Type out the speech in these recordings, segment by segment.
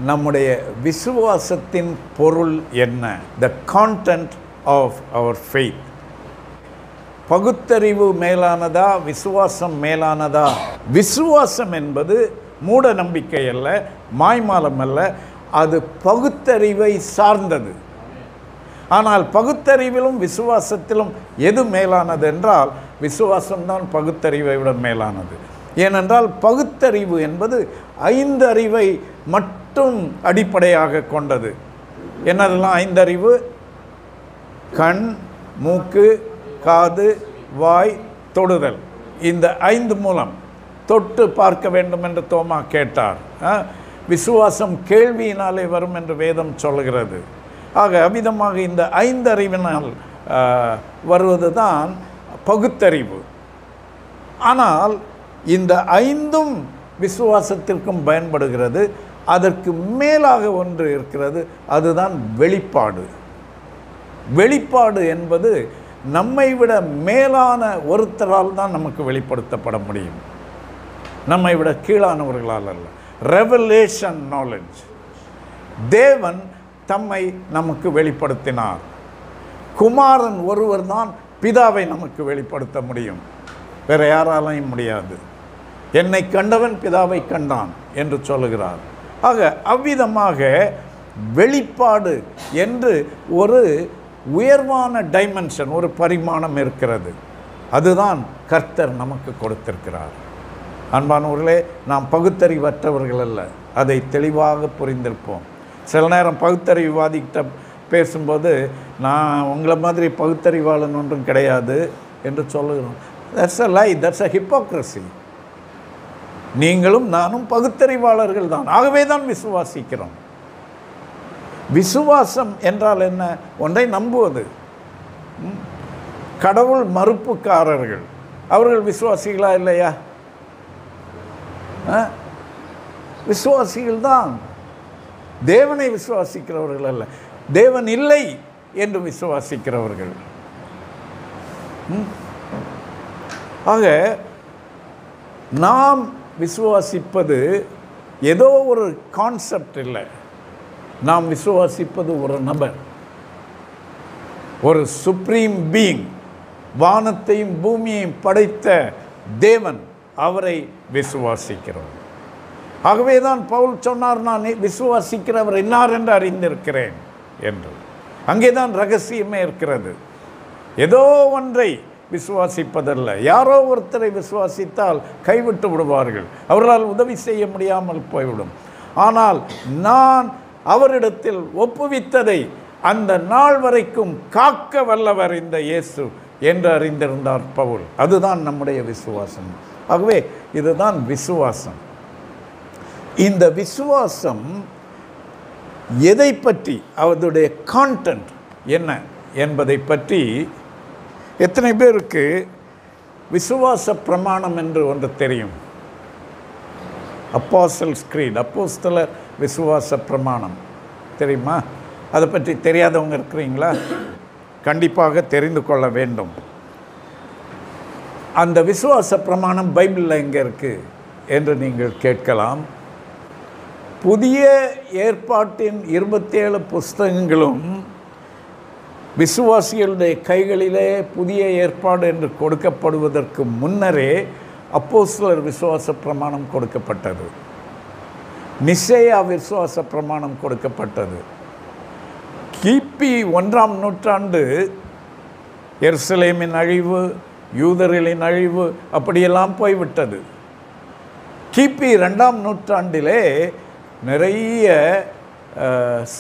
நம்முடைய விசுவாசத்தின் பொருள் என்ன? The content of our faith. பகுத்தறிவு மேலானதா, விசுவாசம் மேலானதா? விசுவாசம் என்பது மூட நம்பிக்கை அல்ல, மாய்மாலம் அல்ல, அது பகுத்தறிவை சார்ந்தது. ஆனால் பகுத்தறிவிலும் விசுவாசத்திலும் எது மேலானது என்றால் விசுவாசம்தான் பகுத்தறிவை விட மேலானது. ஏனென்றால் பகுத்தறிவு என்பது 5 அறிவை மட்டும் அடிப்படையாக கொண்டது. என்னதெல்லாம் 5 அறிவு? கண், மூக்கு, காது, வாய், தொடுதல். இந்த 5 மூலம் தொட்டு பார்க்க வேண்டும் என்று தோமா கேட்டார். விசுவாசம் கேள்வியினாலே வரும் என்று வேதம் சொல்கிறது. ஆக அவ்விதமாக இந்த 5 அறிவினால் வருவது தான் பகுத்தறிவு. ஆனால் இந்த 5ம் விசுவாசத்திற்கும் பயன்படுகிறது. அதற்கு மேலாக ஒன்று இருக்கிறது, அதுதான் வெளிப்பாடு. வெளிப்பாடு என்பது நம்மை விட மேலான ஒருத்தரால் தான் நமக்கு வெளிப்படுத்தப்பட முடியும், நம்மை விட கீழானவர்களால் அல்ல. Revelation knowledge. தேவன் தம்மை நமக்கு வெளிப்படுத்தினார். குமாரன் ஒருவர் தான் பிதாவை நமக்கு வெளிப்படுத்த முடியும், வேற யாராலையும் முடியாது. என்னை கண்டவன் பிதாவை கண்டான் என்று சொல்லுகிறார். ஆக அவ்விதமாக வெளிப்பாடு என்று ஒரு உயர்வான டைமென்ஷன், ஒரு பரிமாணம் இருக்கிறது. அதுதான் கர்த்தர் நமக்கு கொடுத்திருக்கிறார். அன்பானவர்களே, நாம் பகுத்தறிவற்றவர்கள் அல்ல, அதை தெளிவாக புரிந்திருப்போம். சில நேரம் பகுத்தறிவுவாதிகிட்ட பேசும்போது நான் உங்களை மாதிரி பகுத்தறிவாளன் ஒன்றும் கிடையாது என்று சொல்லுகிறோம். That's a lie, that's a hypocrisy. நீங்களும் நானும் பகுத்தறிவாளர்கள் தான், ஆகவே தான் விசுவாசிக்கிறோம். விசுவாசம் என்றால் என்ன? ஒன்றை நம்புவது. கடவுள் மறுப்புக்காரர்கள் அவர்கள் விசுவாசிகளா இல்லையா? விசுவாசிகள் தான். தேவனை விசுவாசிக்கிறவர்கள் அல்ல, தேவன் இல்லை என்று விசுவாசிக்கிறவர்கள். ஆக நாம் விசுவாசிப்பது ஏதோ ஒரு கான்செப்ட் இல்லை, நாம் விசுவாசிப்பது ஒரு நபர், ஒரு சுப்ரீம் பீயிங், வானத்தையும் பூமியையும் படைத்த தேவன், அவரை விசுவாசிக்கிறோம். ஆகவே தான் பவுல் சொன்னார், நான் விசுவாசிக்கிறவர் இன்னார் என்று அறிந்திருக்கிறேன் என்று. அங்கே தான் ரகசியமே இருக்கிறது. ஏதோ ஒன்றை விசுவாசிப்பதல்ல. யாரோ ஒருத்தரை விசுவாசித்தால் கைவிட்டு விடுவார்கள், அவர்களால் உதவி செய்ய முடியாமல் போய்விடும். ஆனால் நான் அவரிடத்தில் ஒப்புவித்ததை அந்த நாள் வரைக்கும் காக்க வல்லவர் இந்த இயேசு என்று அறிந்திருந்தார் பவுல். அதுதான் நம்முடைய விசுவாசம். ஆகவே இதுதான் விசுவாசம். இந்த விசுவாசம் எதை பற்றி, அவருடைய கான்டென்ட் என்ன என்பதை பற்றி எத்தனை பேருக்கு விசுவாச பிரமாணம் என்று ஒன்று தெரியும்? அப்போஸ்தலர்ஸ் க்ரீட், அப்போஸ்தலர் விசுவாச பிரமாணம் தெரியுமா? அதை பற்றி தெரியாதவங்க இருக்கிறீங்களா? கண்டிப்பாக தெரிந்து கொள்ள வேண்டும். அந்த விசுவாச பிரமாணம் பைபிளில் எங்கே இருக்குது என்று நீங்கள் கேட்கலாம். புதிய ஏற்பாட்டின் 27 புஸ்தகங்களும் விசுவாசிகளுடைய கைகளிலே புதிய ஏற்பாடு என்று கொடுக்கப்படுவதற்கு முன்னரே அப்போஸ்தலர் விசுவாச பிரமாணம் கொடுக்கப்பட்டது. நிசேயா விசுவாச பிரமாணம் கொடுக்கப்பட்டது. கிபி 1ஆம் நூற்றாண்டு எருசலேமின் அழிவு, யூதர்களின் அழிவு அப்படியெல்லாம் போய்விட்டது. கிபி 2ஆம் நூற்றாண்டிலே நிறைய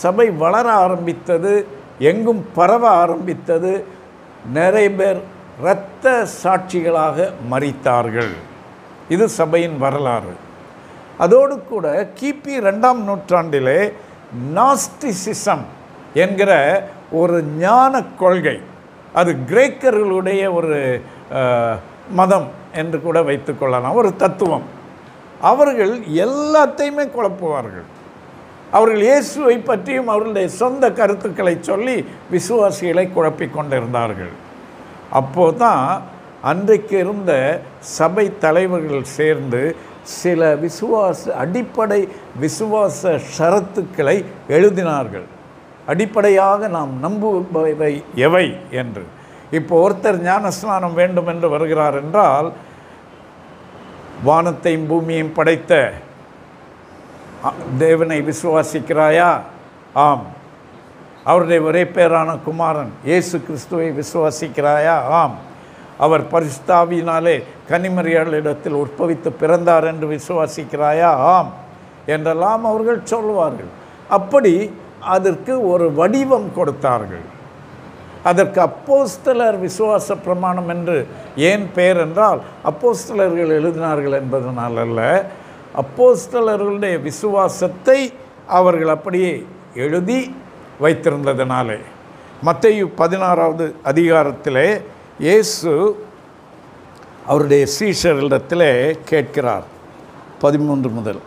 சபை வளர ஆரம்பித்தது, எங்கும் பரவ ஆரம்பித்தது. நிறைய பேர் இரத்த சாட்சிகளாக மரித்தார்கள். இது சபையின் வரலாறு. அதோடு கூட கிபி 2ஆம் நூற்றாண்டிலே நாஸ்டிசிசம் என்கிற ஒரு ஞான கொள்கை, அது கிரேக்கர்களுடைய ஒரு மதம் என்று கூட வைத்துக்கொள்ளலாம், ஒரு தத்துவம். அவர்கள் எல்லாத்தையுமே குழப்புவார்கள். அவர்கள் இயேசுவை பற்றியும் அவர்களுடைய சொந்த கருத்துக்களை சொல்லி விசுவாசிகளை குழப்பிக் கொண்டிருந்தார்கள். அப்போது தான் அன்றைக்கு இருந்த சபை தலைவர்கள் சேர்ந்து சில அடிப்படை விசுவாச ஷரத்துக்களை எழுதினார்கள். அடிப்படையாக நாம் நம்புபவை எவை என்று. இப்போ ஒருத்தர் ஞானஸ்நானம் வேண்டும் என்று வருகிறார் என்றால், வானத்தையும் பூமியையும் படைத்த தேவனை விசுவாசிக்கிறாயா? ஆம். அவருடைய ஒரே பேரான குமாரன் இயேசு கிறிஸ்துவை விசுவாசிக்கிறாயா? ஆம். அவர் பரிசுத்த ஆவியினாலே கன்னிமரியாளிடத்தில் உற்பவித்து பிறந்தார் என்று விசுவாசிக்கிறாயா? ஆம் என்றெல்லாம் அவர்கள் சொல்வார்கள். அப்படி அதற்கு ஒரு வடிவம் கொடுத்தார்கள். அதற்கு அப்போஸ்தலர் விசுவாச பிரமாணம் என்று ஏன் பெயர் என்றால், அப்போஸ்தலர்கள் எழுதினார்கள் என்பதனால் அல்ல, அப்போஸ்தலர்களுடைய விசுவாசத்தை அவர்கள் அப்படியே எழுதி வைத்திருந்ததினாலே. மத்தேயு 16வது அதிகாரத்திலே இயேசு அவருடைய சீஷர்களிடத்திலே கேட்கிறார். 13 முதல்.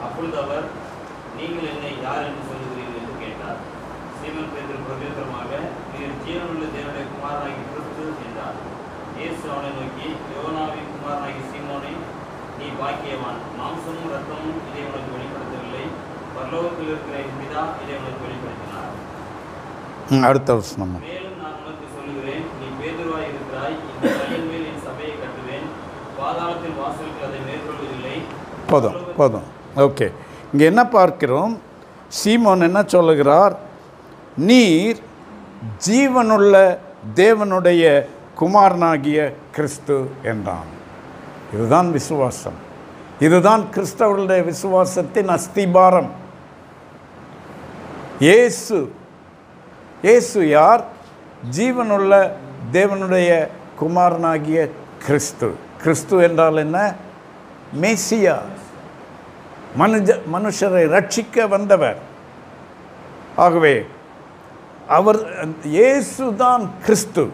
அப்பொழுது அவர், நீங்கள் என்னை யார் என்று சொல்லுகிறீர்கள் என்று கேட்டார். சீமோன் பேதுரு பிரதியுத்தரமாக, நீர் ஜீவனுள்ள தேவனுடைய குமாரனாகி கிறிஸ்து என்றார். இயேசு அவனை நோக்கி, யோனாவின் குமாரனாகி சீமோனே, நீ பாக்கியவான். மாம்சமும் இரத்தமும் இதை உனக்கு வெளிப்படுத்தவில்லை, பரலோகத்தில் இருக்கிற என் பிதா இதை உனக்கு வெளிப்படுத்தினார். அடுத்த வசனம். மேலும் நான் உனக்கு சொல்லுகிறேன், நீ பேதுருவாய் இருக்கிறாய், இந்த கல்லின் மேல் என் சபையை கட்டுவேன், பாதாளத்தின் வாசலுக்கு அதை மேற்கொள்வதில்லை. போதும். ஓகே, இங்கே என்ன பார்க்கிறோம்? சீமோன் என்ன சொல்லுகிறார்? நீர் ஜீவனுள்ள தேவனுடைய குமாரனாகிய கிறிஸ்து என்றான். இதுதான் விசுவாசம். இதுதான் கிறிஸ்தவர்களுடைய விசுவாசத்தின் அஸ்திபாரம். இயேசு யார்? ஜீவனுள்ள தேவனுடைய குமாரனாகிய கிறிஸ்து. கிறிஸ்து என்றால் என்ன? மேசியா, மனுஷரை ரட்சிக்க வந்தவர். ஆகவே அவர் இயேசுதான் கிறிஸ்து.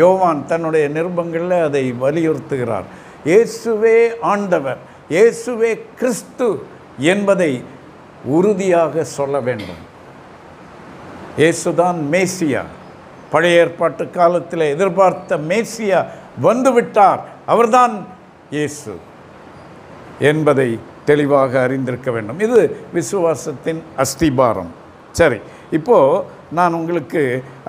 யோவான் தன்னுடைய நிருபங்களில் அதை வலியுறுத்துகிறார். இயேசுவே ஆண்டவர், இயேசுவே கிறிஸ்து என்பதை உறுதியாக சொல்ல வேண்டும். இயேசுதான் மேசியா. பழைய ஏற்பாட்டு காலத்தில் எதிர்பார்த்த மேசியா வந்துவிட்டார், அவர்தான் இயேசு என்பதை தெளிவாக அறிந்திருக்க வேண்டும். இது விசுவாசத்தின் அஸ்திபாரம். சரி, இப்போது நான் உங்களுக்கு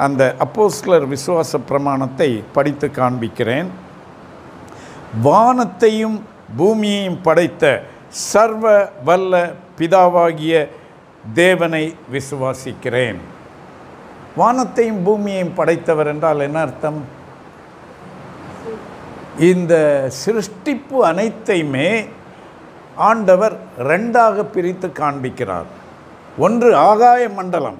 அந்த அப்போஸ்தலர் விசுவாச பிரமாணத்தை படித்து காண்பிக்கிறேன். வானத்தையும் பூமியையும் படைத்த சர்வ வல்ல பிதாவாகிய தேவனை விசுவாசிக்கிறேன். வானத்தையும் பூமியையும் படைத்தவர் என்றால் என்ன அர்த்தம்? இந்த சிருஷ்டிப்பு அனைத்தையுமே ஆண்டவர் ரெண்டாக பிரித்து காண்பிக்கிறார். ஒன்று ஆகாய மண்டலம்,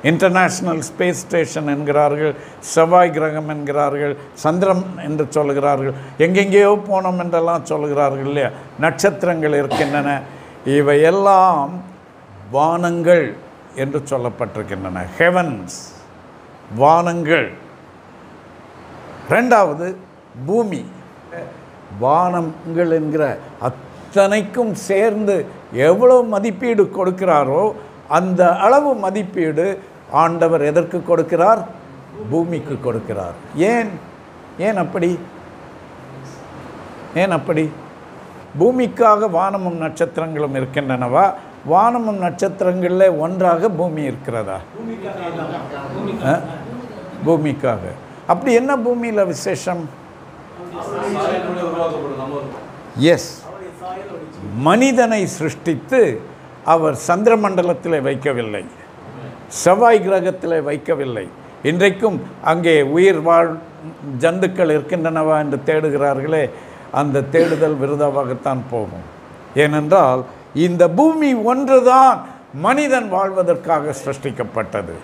இன்டர்நேஷ்னல் ஸ்பேஸ் ஸ்டேஷன் என்கிறார்கள், செவ்வாய் கிரகம் என்கிறார்கள், சந்திரன் என்று சொல்கிறார்கள், எங்கெங்கேயோ போனோம் என்றெல்லாம் சொல்கிறார்கள் இல்லையா? நட்சத்திரங்கள் இருக்கின்றன. இவையெல்லாம் வானங்கள் என்று சொல்லப்பட்டிருக்கின்றன. ஹெவன்ஸ், வானங்கள். ரெண்டாவது பூமி. வானங்கள் என்கிற அத்தனைக்கும் சேர்ந்து எவ்வளவு மதிப்பீடு கொடுக்கிறாரோ அந்த அளவு மதிப்பீடு ஆண்டவர் எதற்கு கொடுக்கிறார்? பூமிக்கு கொடுக்கிறார். ஏன் அப்படி? பூமிக்காக வானமும் நட்சத்திரங்களும் இருக்கின்றனவா? வானமும் நட்சத்திரங்களில் ஒன்றாக பூமி இருக்கிறதா? பூமிக்காக. அப்படி என்ன பூமியில் விசேஷம்? எஸ், மனிதனை சிருஷ்டித்து அவர் சந்திர மண்டலத்தில் வைக்கவில்லை, செவ்வாய் கிரகத்தில் வைக்கவில்லை. இன்றைக்கும் அங்கே உயிர் ஜந்துக்கள் இருக்கின்றனவா என்று தேடுகிறார்களே, அந்த தேடுதல் விருதாவாகத்தான் போகும். ஏனென்றால் இந்த பூமி ஒன்றுதான் மனிதன் வாழ்வதற்காக சிருஷ்டிக்கப்பட்டது.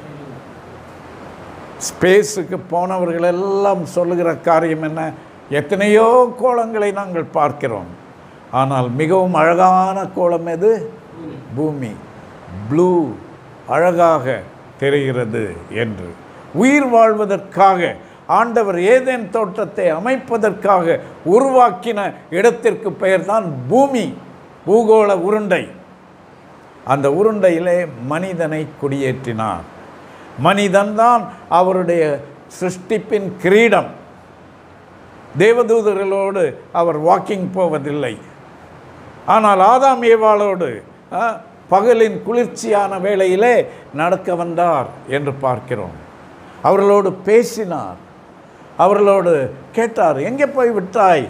ஸ்பேஸுக்கு போனவர்கள் எல்லாம் சொல்லுகிற காரியம் என்ன? எத்தனையோ கோளங்களை நாங்கள் பார்க்கிறோம், ஆனால் மிகவும் அழகான கோளம் எது? பூமி. ப்ளூ, அழகாக தெரிகிறது என்று. உயிர் வாழ்வதற்காக ஆண்டவர் ஏதேன் தோட்டத்தை அமைப்பதற்காக உருவாக்கின இடத்திற்கு பெயர்தான் பூமி, பூகோள உருண்டை. அந்த உருண்டையிலே மனிதனை குடியேற்றினார். மனிதன்தான் அவருடைய சிருஷ்டிப்பின் கிரீடம். தேவதூதர்களோடு அவர் வாக்கிங் போவதில்லை. ஆனால் ஆதாம் ஏவாளோடு பகலின் குளிர்ச்சியான வேளையிலே நடக்க வந்தார் என்று பார்க்கிறோம். அவர்களோடு பேசினார், அவர்களோடு கேட்டார், எங்கே போய் விட்டாய்?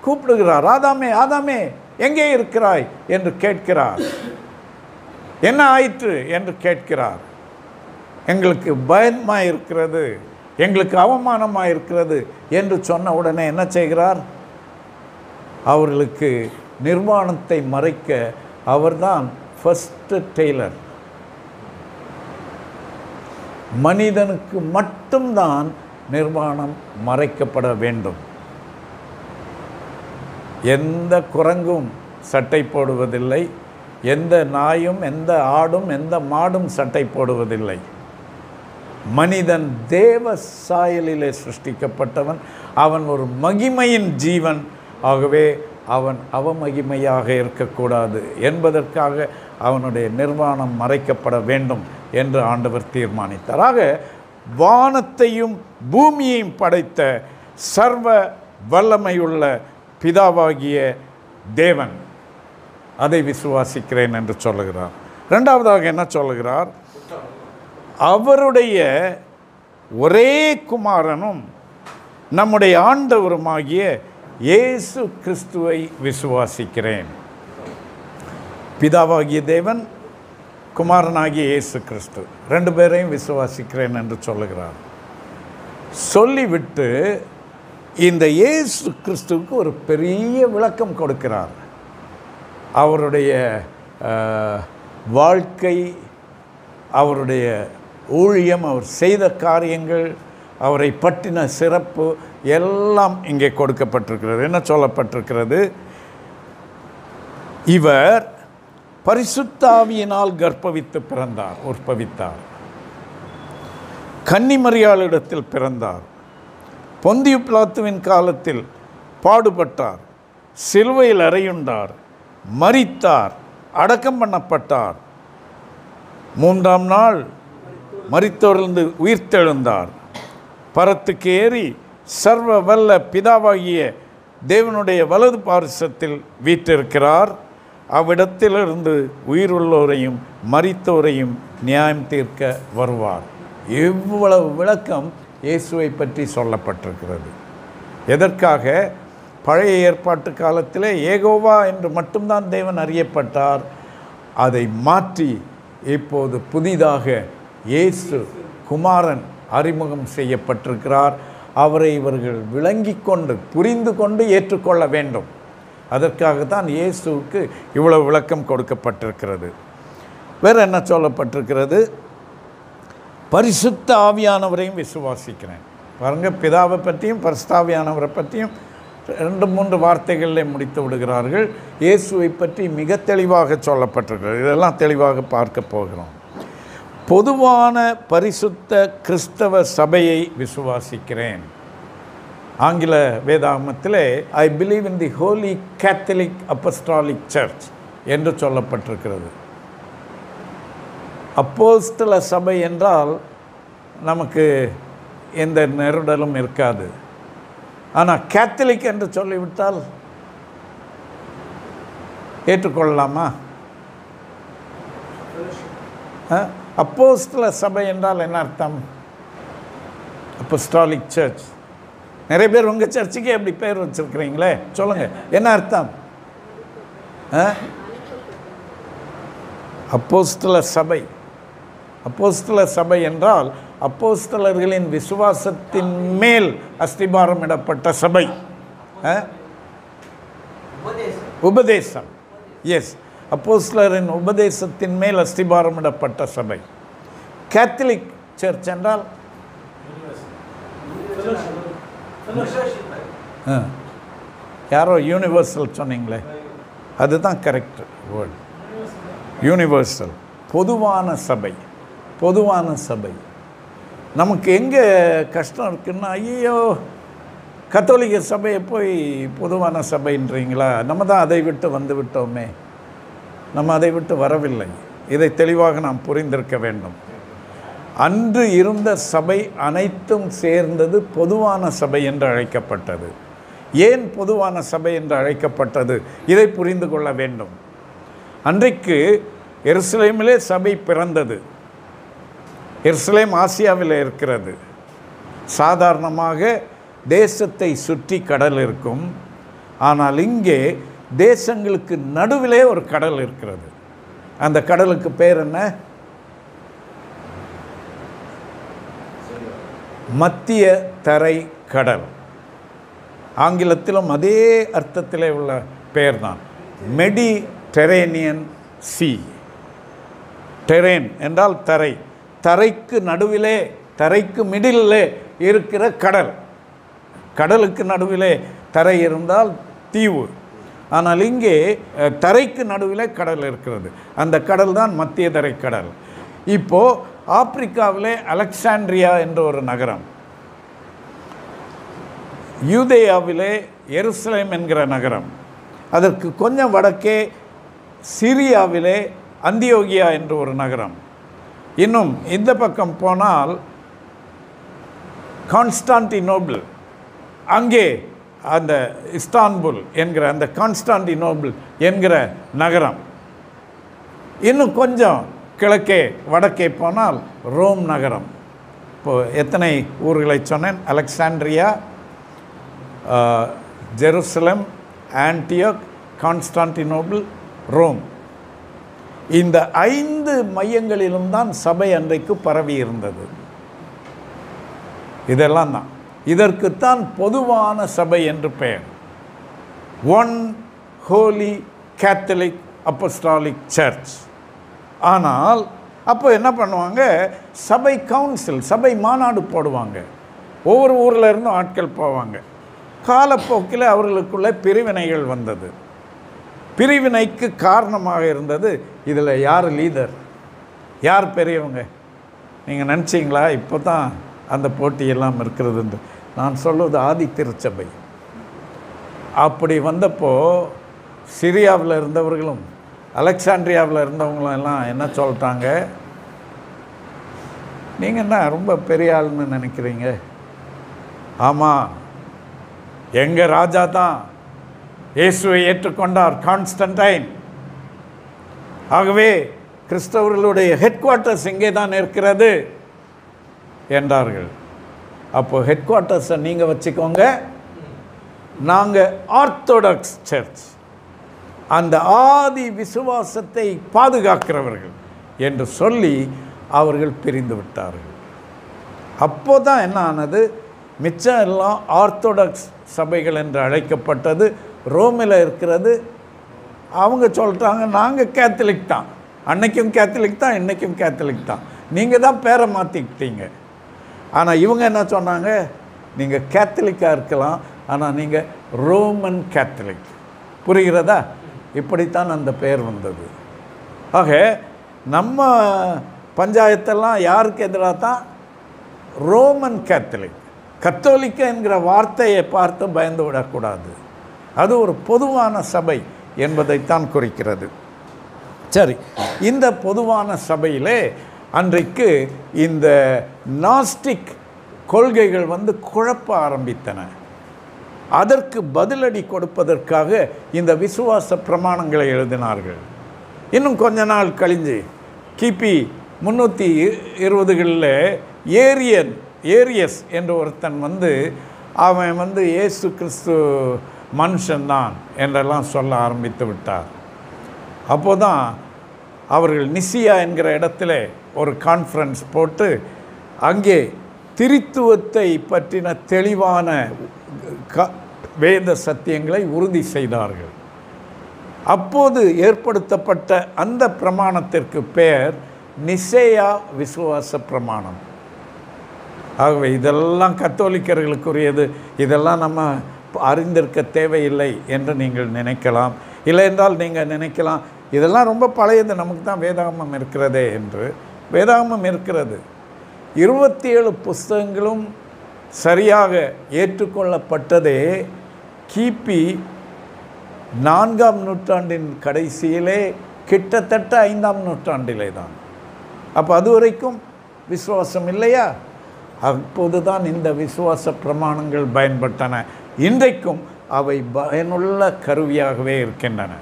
கூப்பிடுகிறார், ஆதாமே ஆதாமே எங்கே இருக்கிறாய் என்று கேட்கிறார். என்ன ஆயிற்று என்று கேட்கிறார். எங்களுக்கு பயமாக இருக்கிறது, எங்களுக்கு அவமானமாக இருக்கிறது என்று சொன்ன உடனே என்ன செய்கிறார்? அவர்களுக்கு நிர்வாணத்தை மறைக்க அவர்தான் ஃபர்ஸ்ட் டெய்லர். மனிதனுக்கு மட்டும்தான் நிர்வாணம் மறைக்கப்பட வேண்டும். எந்த குரங்கும் சட்டை போடுவதில்லை, எந்த நாயும் எந்த ஆடும் எந்த மாடும் சட்டை போடுவதில்லை. மனிதன் தேவ சாயலிலே சிருஷ்டிக்கப்பட்டவன். அவன் ஒரு மகிமையின் ஜீவன். ஆகவே அவன் அவமகிமையாக இருக்கக்கூடாது என்பதற்காக அவனுடைய நிர்வாணம் மறைக்கப்பட வேண்டும் என்று ஆண்டவர் தீர்மானித்தார். ஆக வானத்தையும் பூமியையும் படைத்த சர்வ வல்லமையுள்ள பிதாவாகிய தேவன், அதை விசுவாசிக்கிறேன் என்று சொல்லுகிறார். இரண்டாவதாக என்ன சொல்லுகிறார்? அவருடைய ஒரே குமாரனும் நம்முடைய ஆண்டவருமாகிய இயேசு கிறிஸ்துவை விசுவாசிக்கிறேன். பிதாவாகிய தேவன், குமாரனாகிய இயேசு கிறிஸ்து, ரெண்டு பேரையும் விசுவாசிக்கிறேன் என்று சொல்லுகிறார். சொல்லிவிட்டு இந்த இயேசு கிறிஸ்துவுக்கு ஒரு பெரிய விளக்கம் கொடுக்கிறார். அவருடைய வாழ்க்கை, அவருடைய ஊழியம், அவர் செய்த காரியங்கள், அவரை பற்றின சிறப்பு எல்லாம் இங்கே கொடுக்கப்பட்டிருக்கிறது. என்ன சொல்லப்பட்டிருக்கிறது? இவர் பரிசுத்த ஆவியினால் கர்ப்பவித்து பிறந்தார், உற்பவித்தார். கன்னிமரியாளிடத்தில் பிறந்தார். பொந்தியு பிலாத்துவின் காலத்தில் பாடுபட்டார், சிலுவையில் அறையுண்டார், மரித்தார், அடக்கம் பண்ணப்பட்டார். மூன்றாம் நாள் மரித்தோரிலிருந்து உயிர்த்தெழுந்தார். பரத்துக்கு ஏறி சர்வ வல்ல பிதாவாகிய தேவனுடைய வலது பாரிசத்தில் வீற்றிருக்கிறார். அவ்விடத்திலிருந்து உயிருள்ளோரையும் மரித்தோரையும் நியாயம் தீர்க்க வருவார். இவ்வளவு விளக்கம் இயேசுவை பற்றி சொல்லப்பட்டிருக்கிறது. எதற்காக? பழைய ஏற்பாட்டு காலத்திலே ஏகோவா என்று மட்டும்தான் தேவன் அறியப்பட்டார். அதை மாற்றி இப்போது புதிதாக இயேசு குமாரன் அறிமுகம் செய்யப்பட்டிருக்கிறார். அவரை இவர்கள் விளங்கி கொண்டு புரிந்து கொண்டு ஏற்றுக்கொள்ள வேண்டும். அதற்காகத்தான் இயேசுவுக்கு இவ்வளவு விளக்கம் கொடுக்கப்பட்டிருக்கிறது. வேறு என்ன சொல்லப்பட்டிருக்கிறது? பரிசுத்த ஆவியானவரையும் விசுவாசிக்கிறேன். பாருங்கள், பிதாவை பற்றியும் பரிசுத்த ஆவியானவரை பற்றியும் 2-3 வார்த்தைகளில் முடித்து விடுகிறார்கள். இயேசுவை பற்றி மிக தெளிவாக சொல்லப்பட்டிருக்கிறது. இதெல்லாம் தெளிவாக பார்க்க போகிறோம். பொதுவான பரிசுத்த கிறிஸ்தவ சபையை விசுவாசிக்கிறேன். ஆங்கில வேதாகமத்திலே I believe in the holy Catholic apostolic church என்று சொல்லப்பட்டிருக்கிறது. அப்போஸ்தல சபை என்றால் நமக்கு எந்த நெருடலும் இருக்காது. ஆனால் கேத்தலிக் என்று சொல்லிவிட்டால் ஏற்றுக்கொள்ளலாமா? அப்போஸ்தல சபை என்றால் என்ன அர்த்தம்? Apostolic church. நிறைய பேர் உங்கள் சர்ச்சுக்கே எப்படி பேர் வச்சுருக்கிறீங்களே, சொல்லுங்கள், என்ன அர்த்தம்? அப்போஸ்தல சபை. அப்போஸ்தல சபை என்றால் அப்போஸ்தலர்களின் விசுவாசத்தின் மேல் அஸ்திபாரம் இடப்பட்ட சபை. உபதேசம். எஸ், அப்போஸ்தலரின் உபதேசத்தின் மேல் அஸ்திபாரம் இடப்பட்ட சபை. கேத்தலிக் சர்ச் என்றால் யாரோ யூனிவர்சல் சொன்னீங்களே, அதுதான் கரெக்ட் வேர்டு. யூனிவர்சல், பொதுவான சபை. பொதுவான சபை. நமக்கு எங்கே கஷ்டம் இருக்குன்னா, ஐயோ கத்தோலிக்க சபையை போய் பொதுவான சபைன்றீங்களா, நம்ம தான் அதை விட்டு வந்து விட்டோமே. நம்ம அதை விட்டு வரவில்லை. இதை தெளிவாக நாம் புரிந்திருக்க வேண்டும். அன்று இருந்த சபை அனைத்தும் சேர்ந்தது பொதுவான சபை என்று அழைக்கப்பட்டது. ஏன் பொதுவான சபை என்று அழைக்கப்பட்டது? இதை புரிந்து கொள்ள வேண்டும். அன்றைக்கு எருசலேமிலே சபை பிறந்தது. எருசலேம் ஆசியாவில் இருக்கிறது. சாதாரணமாக தேசத்தை சுற்றி கடல் இருக்கும். ஆனால் இங்கே தேசங்களுக்கு நடுவிலே ஒரு கடல் இருக்கிறது. அந்த கடலுக்கு பேர் என்ன? மத்திய தரை கடல். ஆங்கிலத்திலும் அதே அர்த்தத்திலே உள்ள பெயர் தான், மெடிடெரேனியன் சி. டெரேன் என்றால் தரை. தரைக்கு நடுவிலே, தரைக்கு மிடிலே இருக்கிற கடல். கடலுக்கு நடுவிலே தரை இருந்தால் தீவு. ஆனால் இங்கே தரைக்கு நடுவிலே கடல் இருக்கிறது. அந்த கடல் தான் மத்திய தரை கடல். இப்போது ஆப்பிரிக்காவிலே அலெக்சாண்ட்ரியா என்ற ஒரு நகரம், யூதேயாவிலே எருசலேம் என்கிற நகரம், அதற்கு கொஞ்சம் வடக்கே சிரியாவிலே அந்தியோகியா என்ற ஒரு நகரம், இன்னும் இந்த பக்கம் போனால் கான்ஸ்டான்டினோபிள், அங்கே அந்த இஸ்தான்புல் என்கிற அந்த கான்ஸ்டான்டினோபிள் என்கிற நகரம், இன்னும் கொஞ்சம் கிழக்கே வடக்கே போனால் ரோம் நகரம். இப்போது எத்தனை ஊர்களை சொன்னேன்? Alexandria, Jerusalem, Antioch, Constantinople, Rome. இந்த 5 மையங்களிலும் தான் சபை அன்றைக்கு பரவி இருந்தது. இதெல்லாம் தான், இதற்குத்தான் பொதுவான சபை என்று பெயர். One holy Catholic apostolic church. ஆனால் அப்போ என்ன பண்ணுவாங்க? சபை கவுன்சில், சபை மாநாடு போடுவாங்க. ஒவ்வொரு ஊரில் இருந்தும் ஆட்கள் போவாங்க. காலப்போக்கில் அவர்களுக்குள்ளே பிரிவினைகள் வந்தது. பிரிவினைக்கு காரணமாக இருந்தது, இதில் யார் லீடர், யார் பெரியவங்க. நீங்கள் நினச்சிங்களா இப்போ தான் அந்த போட்டியெல்லாம் இருக்கிறதுன்று? நான் சொல்வது ஆதி திருச்சபை. அப்படி வந்தப்போ சிரியாவில் இருந்தவர்களும் அலெக்சாண்ட்ரியாவில் இருந்தவங்களும் எல்லாம் என்ன சொல்லிட்டாங்க? நீங்கள் என்ன ரொம்ப பெரிய ஆள்னு நினைக்கிறீங்க? ஆமாம், எங்கள் ராஜா தான் இயேசுவை ஏற்றுக்கொண்டார், கான்ஸ்டன்டைன். ஆகவே கிறிஸ்தவர்களுடைய ஹெட் குவார்ட்டர்ஸ் இங்கே தான் இருக்கிறது என்றார்கள். அப்போது ஹெட் குவார்ட்டர்ஸை நீங்கள் வச்சுக்கோங்க, நாங்கள் ஆர்த்தோடாக்ஸ் சர்ச், அந்த ஆதி விசுவாசத்தை பாதுகாக்கிறவர்கள் என்று சொல்லி அவர்கள் பிரிந்து விட்டார்கள். அப்போ தான் என்ன ஆனது? மிச்சம் எல்லாம் ஆர்த்தோடாக்ஸ் சபைகள் என்று அழைக்கப்பட்டது. ரோமில் இருக்கிறது. அவங்க சொல்லிட்டாங்க, நாங்கள் கேத்தலிக் தான், அன்னைக்கும் கேத்தலிக் தான், இன்றைக்கும் கேத்தலிக் தான், நீங்கள் தான் பேரை மாற்றிக்கிட்டீங்க. ஆனால் இவங்க என்ன சொன்னாங்க? நீங்கள் கேத்தலிக்காக இருக்கலாம், ஆனால் நீங்கள் ரோமன் கேத்தலிக். புரிகிறதா? இப்படித்தான் அந்த பெயர் வந்தது. ஆக நம்ம பஞ்சாயத்தெல்லாம் யாருக்கு எதிராக தான்? Roman Catholic. கத்தோலிக்க என்கிற வார்த்தையை பார்த்து பயந்து விடக்கூடாது. அது ஒரு பொதுவான சபை என்பதைத்தான் குறிக்கிறது. சரி, இந்த பொதுவான சபையிலே அன்றைக்கு இந்த நாஸ்டிக் கொள்கைகள் குழப்ப ஆரம்பித்தன. அதற்கு பதிலடி கொடுப்பதற்காக இந்த விசுவாச பிரமாணங்களை எழுதினார்கள். இன்னும் கொஞ்ச நாள் கழிஞ்சு கிபி 320களில் ஏரியஸ் என்ற ஒருத்தன் அவன் இயேசு கிறிஸ்து மனுஷன்தான் என்றெல்லாம் சொல்ல ஆரம்பித்து விட்டார். அப்போதான் அவர்கள் நிசியா என்கிற இடத்துல ஒரு கான்ஃபரன்ஸ் போட்டு அங்கே திரித்துவத்தை பற்றின தெளிவான வேத சத்தியங்களை உறுதி செய்தார்கள். அப்போது ஏற்படுத்தப்பட்ட அந்த பிரமாணத்திற்கு பெயர் நிசேயா விசுவாச பிரமாணம். ஆகவே இதெல்லாம் கத்தோலிக்கர்களுக்குரியது, இதெல்லாம் நம்ம அறிந்திருக்க தேவையில்லை என்று நீங்கள் நினைக்கலாம். இல்லை என்றால் நீங்கள் நினைக்கலாம், இதெல்லாம் ரொம்ப பழையது, நமக்கு தான் வேதாகமம் இருக்கிறதே என்று. வேதாகமம் இருக்கிறது. 27 புஸ்தகங்களும் சரியாக ஏற்றுக்கொள்ளப்பட்டதே கிபி 4ஆம் நூற்றாண்டின் கடைசியிலே, கிட்டத்தட்ட 5ஆம் நூற்றாண்டிலே தான். அப்போ அது வரைக்கும் விசுவாசம் இல்லையா? அப்போது தான் இந்த விசுவாச பிரமாணங்கள் பயன்பட்டன. இன்றைக்கும் அவை பயனுள்ள கருவியாகவே இருக்கின்றன.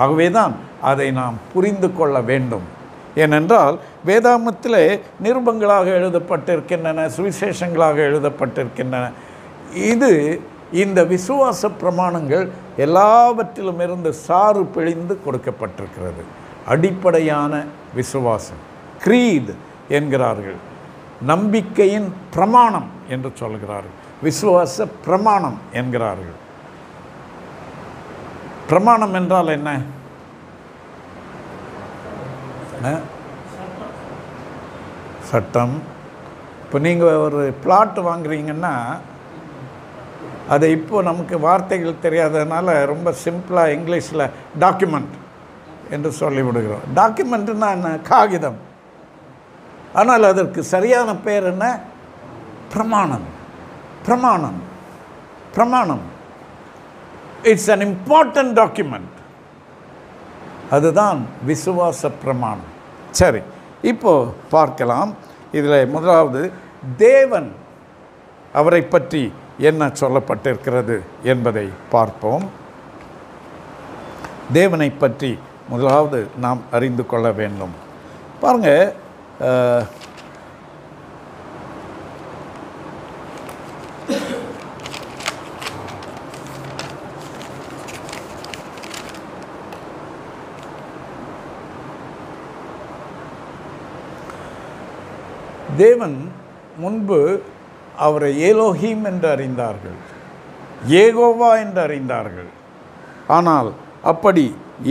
ஆகவே தான் அதை நாம் புரிந்து கொள்ள வேண்டும். ஏனென்றால் வேதாகமத்திலே நிருபங்களாக எழுதப்பட்டிருக்கின்றன, சுவிசேஷங்களாக எழுதப்பட்டிருக்கின்றன. இந்த விசுவாச பிரமாணங்கள் எல்லாவற்றிலும் இருந்து சாறு பிழிந்து கொடுக்கப்பட்டிருக்கிறது. அடிப்படையான விசுவாசம், க்ரீட் என்கிறார்கள், நம்பிக்கையின் பிரமாணம் என்று சொல்கிறார்கள், விசுவாச பிரமாணம் என்கிறார்கள். பிரமாணம் என்றால் என்ன? சட்டம். இப்போ நீங்கள் ஒரு பிளாட் வாங்குறீங்கன்னா அதை இப்போது நமக்கு வார்த்தைகள் தெரியாததுனால ரொம்ப சிம்பிளாக இங்கிலீஷில் டாக்குமெண்ட் என்று சொல்லிவிடுகிறோம். டாக்குமெண்ட்டுன்னா என்ன? காகிதம். ஆனால் அதற்கு சரியான பேர் என்ன? பிரமாணம். பிரமாணம் பிரமாணம் இட்ஸ் an important document. அதுதான் விசுவாச பிரமாணம். சரி, இப்போ பார்க்கலாம். இதில் முதலாவது தேவன், அவரை பற்றி என்ன சொல்லப்பட்டிருக்கிறது என்பதை பார்ப்போம். தேவனை பற்றி முதலாவது நாம் அறிந்து கொள்ள வேண்டும். பாருங்கள், தேவன் முன்பு அவரை ஏலோஹீம் என்று அறிந்தார்கள், ஏகோவா என்று அறிந்தார்கள். ஆனால் அப்படி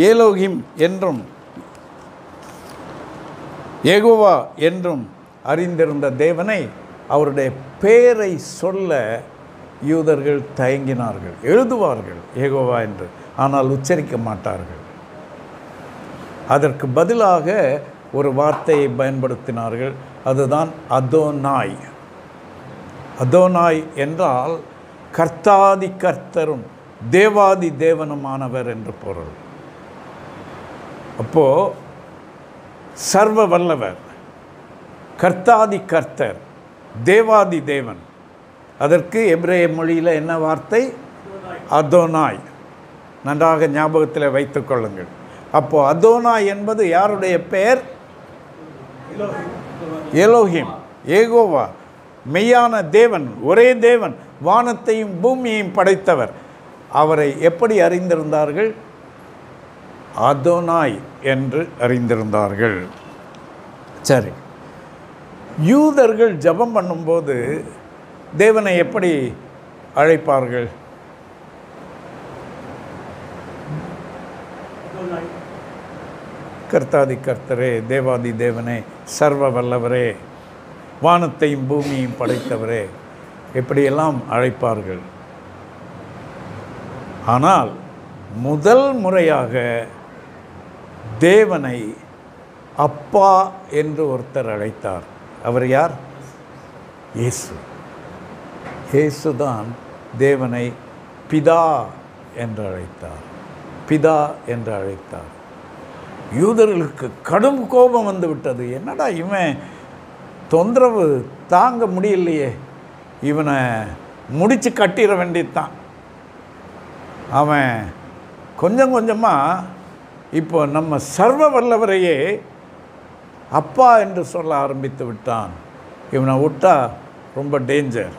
ஏலோஹீம் என்றும் ஏகோவா என்றும் அறிந்திருந்த தேவனை அவருடைய பெயரை சொல்ல யூதர்கள் தயங்கினார்கள். எழுதுவார்கள் ஏகோவா என்று, ஆனால் உச்சரிக்க மாட்டார்கள். அதற்கு பதிலாக ஒரு வார்த்தையை பயன்படுத்தினார்கள், அதுதான் அதோனாய். அதோனாய் என்றால் கர்த்தாதி கர்த்தரும் தேவாதி தேவனுமானவர் என்று பொருள். அப்போ சர்வ வல்லவர், கர்த்தாதி கர்த்தர், தேவாதி தேவன். அதற்கு எபிரேய மொழியில் என்ன வார்த்தை? அதோனாய். நன்றாக ஞாபகத்தில் வைத்துக் கொள்ளுங்கள். அப்போ அதோனாய் என்பது யாருடைய பெயர்? எலோஹிம், ஏகோவா, மெய்யான தேவன், ஒரே தேவன், வானத்தையும் பூமியையும் படைத்தவர். அவரை எப்படி அறிந்திருந்தார்கள்? அதோனாய் என்று அறிந்திருந்தார்கள். சரி, யூதர்கள் ஜெபம் பண்ணும்போது தேவனை எப்படி அழைப்பார்கள்? கர்த்தாதி கர்த்தரே, தேவாதி தேவனே, சர்வ வல்லவரே, வானத்தையும் பூமியையும் படைத்தவரே, எப்படியெல்லாம் அழைப்பார்கள். ஆனால் முதல் முறையாக தேவனை அப்பா என்று ஒருத்தர் அழைத்தார். அவர் யார்? இயேசு. இயேசுதான் தேவனை பிதா என்று அழைத்தார். பிதா என்று அழைத்தார். யூதர்களுக்கு கடும் கோபம் வந்து விட்டது. என்னடா இவன் தொந்தரவு தாங்க முடியலையே, இவனை முடித்து கட்டிட வேண்டியதுதான். அவன் கொஞ்சம் கொஞ்சமாக இப்போ நம்ம சர்வ வல்லவரையே அப்பா என்று சொல்ல ஆரம்பித்து விட்டான், இவனை விட்டா ரொம்ப டேஞ்சர்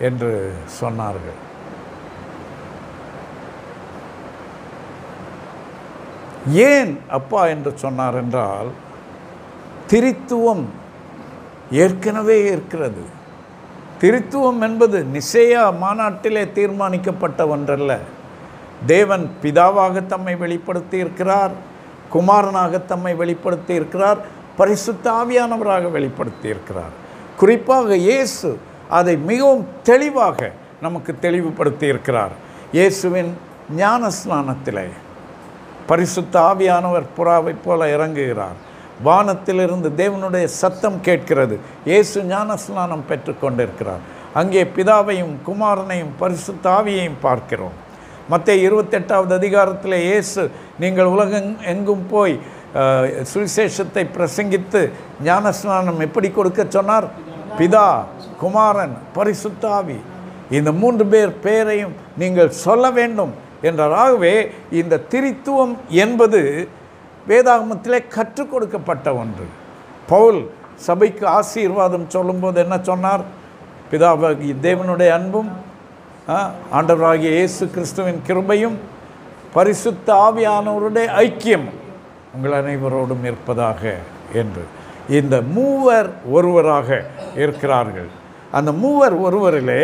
என்று சொன்னார்கள். ஏன் அப்பா என்று சொன்னார் என்றால், திரித்துவம் ஏற்கனவே இருக்கிறது. திரித்துவம் என்பது நிசேயா மாநாட்டிலே தீர்மானிக்கப்பட்ட ஒன்றல்ல. தேவன் பிதாவாக தம்மை வெளிப்படுத்தி இருக்கிறார், குமாரனாக தம்மை வெளிப்படுத்தி இருக்கிறார், பரிசுத்த ஆவியானவராக வெளிப்படுத்தி இருக்கிறார். குறிப்பாக இயேசு அதை மிகவும் தெளிவாக நமக்கு தெளிவுபடுத்தி இருக்கிறார். இயேசுவின் ஞான ஸ்நானத்திலே பரிசுத்த ஆவியானவர் புறாவை போல இறங்குகிறார். வானத்திலிருந்து தேவனுடைய சத்தம் கேட்கிறது. இயேசு ஞானஸ்நானம் பெற்றுக்கொண்டிருக்கிறார். அங்கே பிதாவையும் குமாரனையும் பரிசுத்த ஆவியையும் பார்க்கிறோம். மத்தேயு 28வது அதிகாரத்தில் இயேசு நீங்கள் உலகம் எங்கும் போய் சுவிசேஷத்தை பிரசங்கித்து ஞானஸ்நானம் எப்படி கொடுக்க சொன்னார்? பிதா, குமாரன், பரிசுத்த ஆவி, இந்த 3 பேர் பெயரையும் நீங்கள் சொல்ல வேண்டும் என்றார். ஆகவே இந்த திரித்துவம் என்பது வேதாகமத்திலே கற்றுக் கொடுக்கப்பட்ட ஒன்று. பவுல் சபைக்கு ஆசீர்வாதம் சொல்லும்போது என்ன சொன்னார்? பிதாவாகிய தேவனுடைய அன்பும் ஆண்டவராகிய இயேசு கிறிஸ்துவின் கிருபையும் பரிசுத்த ஆவியானவருடைய ஐக்கியம் உங்கள் அனைவரோடும் இருப்பதாக என்று. இந்த மூவர் ஒருவராக இருக்கிறார்கள். அந்த மூவர் ஒருவரிலே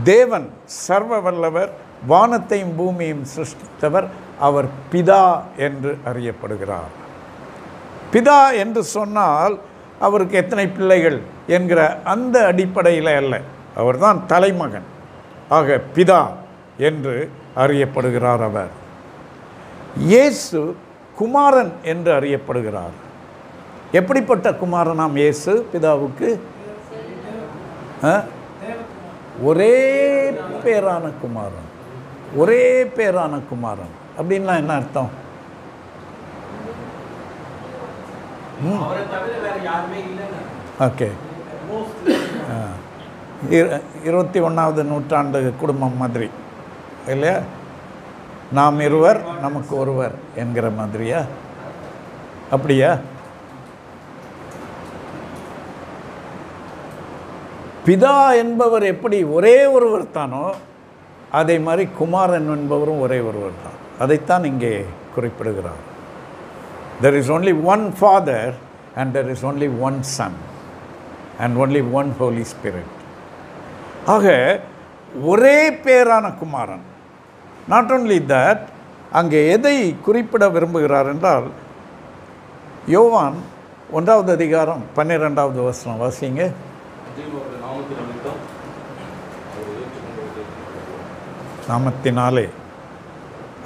தேவன் சர்வ வல்லவர், வானத்தையும் பூமியையும் சிருஷ்டித்தவர். அவர் பிதா என்று அறியப்படுகிறார். பிதா என்று சொன்னால் அவருக்கு எத்தனை பிள்ளைகள் என்கிற அந்த அடிப்படையில் அல்ல, அவர்தான் தலைமகன். ஆக பிதா என்று அறியப்படுகிறார் அவர். இயேசு குமாரன் என்று அறியப்படுகிறார். எப்படிப்பட்ட குமாரனாம் இயேசு பிதாவுக்கு? ஒரே பேரான குமாரன். ஒரே பேரான குமாரன் அப்படின்னா என்ன அர்த்தம்? ஓகே, 21வது நூற்றாண்டு குடும்பம் மாதிரி இல்லையா? நாம் இருவர் நமக்கு ஒருவர் என்கிற மாதிரியா? அப்படியா? பிதா என்பவர் எப்படி ஒரே ஒருவர் தானோ அதே மாதிரி குமாரன் என்பவரும் ஒரே ஒருவர் தான். அதைத்தான் இங்கே குறிப்பிடுகிறார். There is only one Father and there is only one Son and only one Holy Spirit. ஆக ஒரே பேரான குமாரன். நாட் ஓன்லி தட், அங்கே எதை குறிப்பிட விரும்புகிறார் என்றால், யோவான் 1வது அதிகாரம் 12வது வசனம் வாசிங்க. நாமத்தினாலே,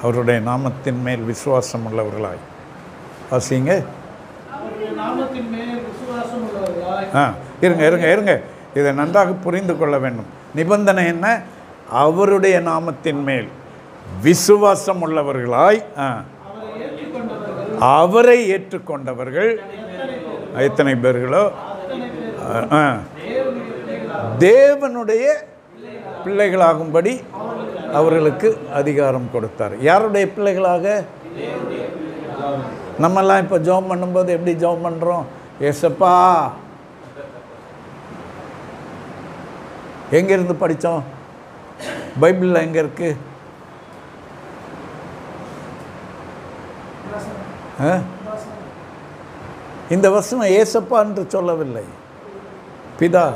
அவருடைய நாமத்தின் மேல் விசுவாசம் உள்ளவர்களாய் வாசிங்க. இருங்க இதை நன்றாக புரிந்து கொள்ள வேண்டும். நிபந்தனை என்ன? அவருடைய நாமத்தின் மேல் விசுவாசம் உள்ளவர்களாய், அவரை ஏற்றுக்கொண்டவர்கள் எத்தனை பேர்களோ தேவனுடைய பிள்ளைகளாகும்படி அவர்களுக்கு அதிகாரம் கொடுத்தார். யாருடைய பிள்ளைகளாக? நம்மெல்லாம் இப்போ ஜெபம் பண்ணும்போது எப்படி ஜெபம் பண்ணுறோம்? ஏசப்பா. எங்கேருந்து படித்தோம்? பைபிளில் எங்கே இருக்கு? இந்த வசனம் ஏசப்பா என்று சொல்லவில்லை. பிதா,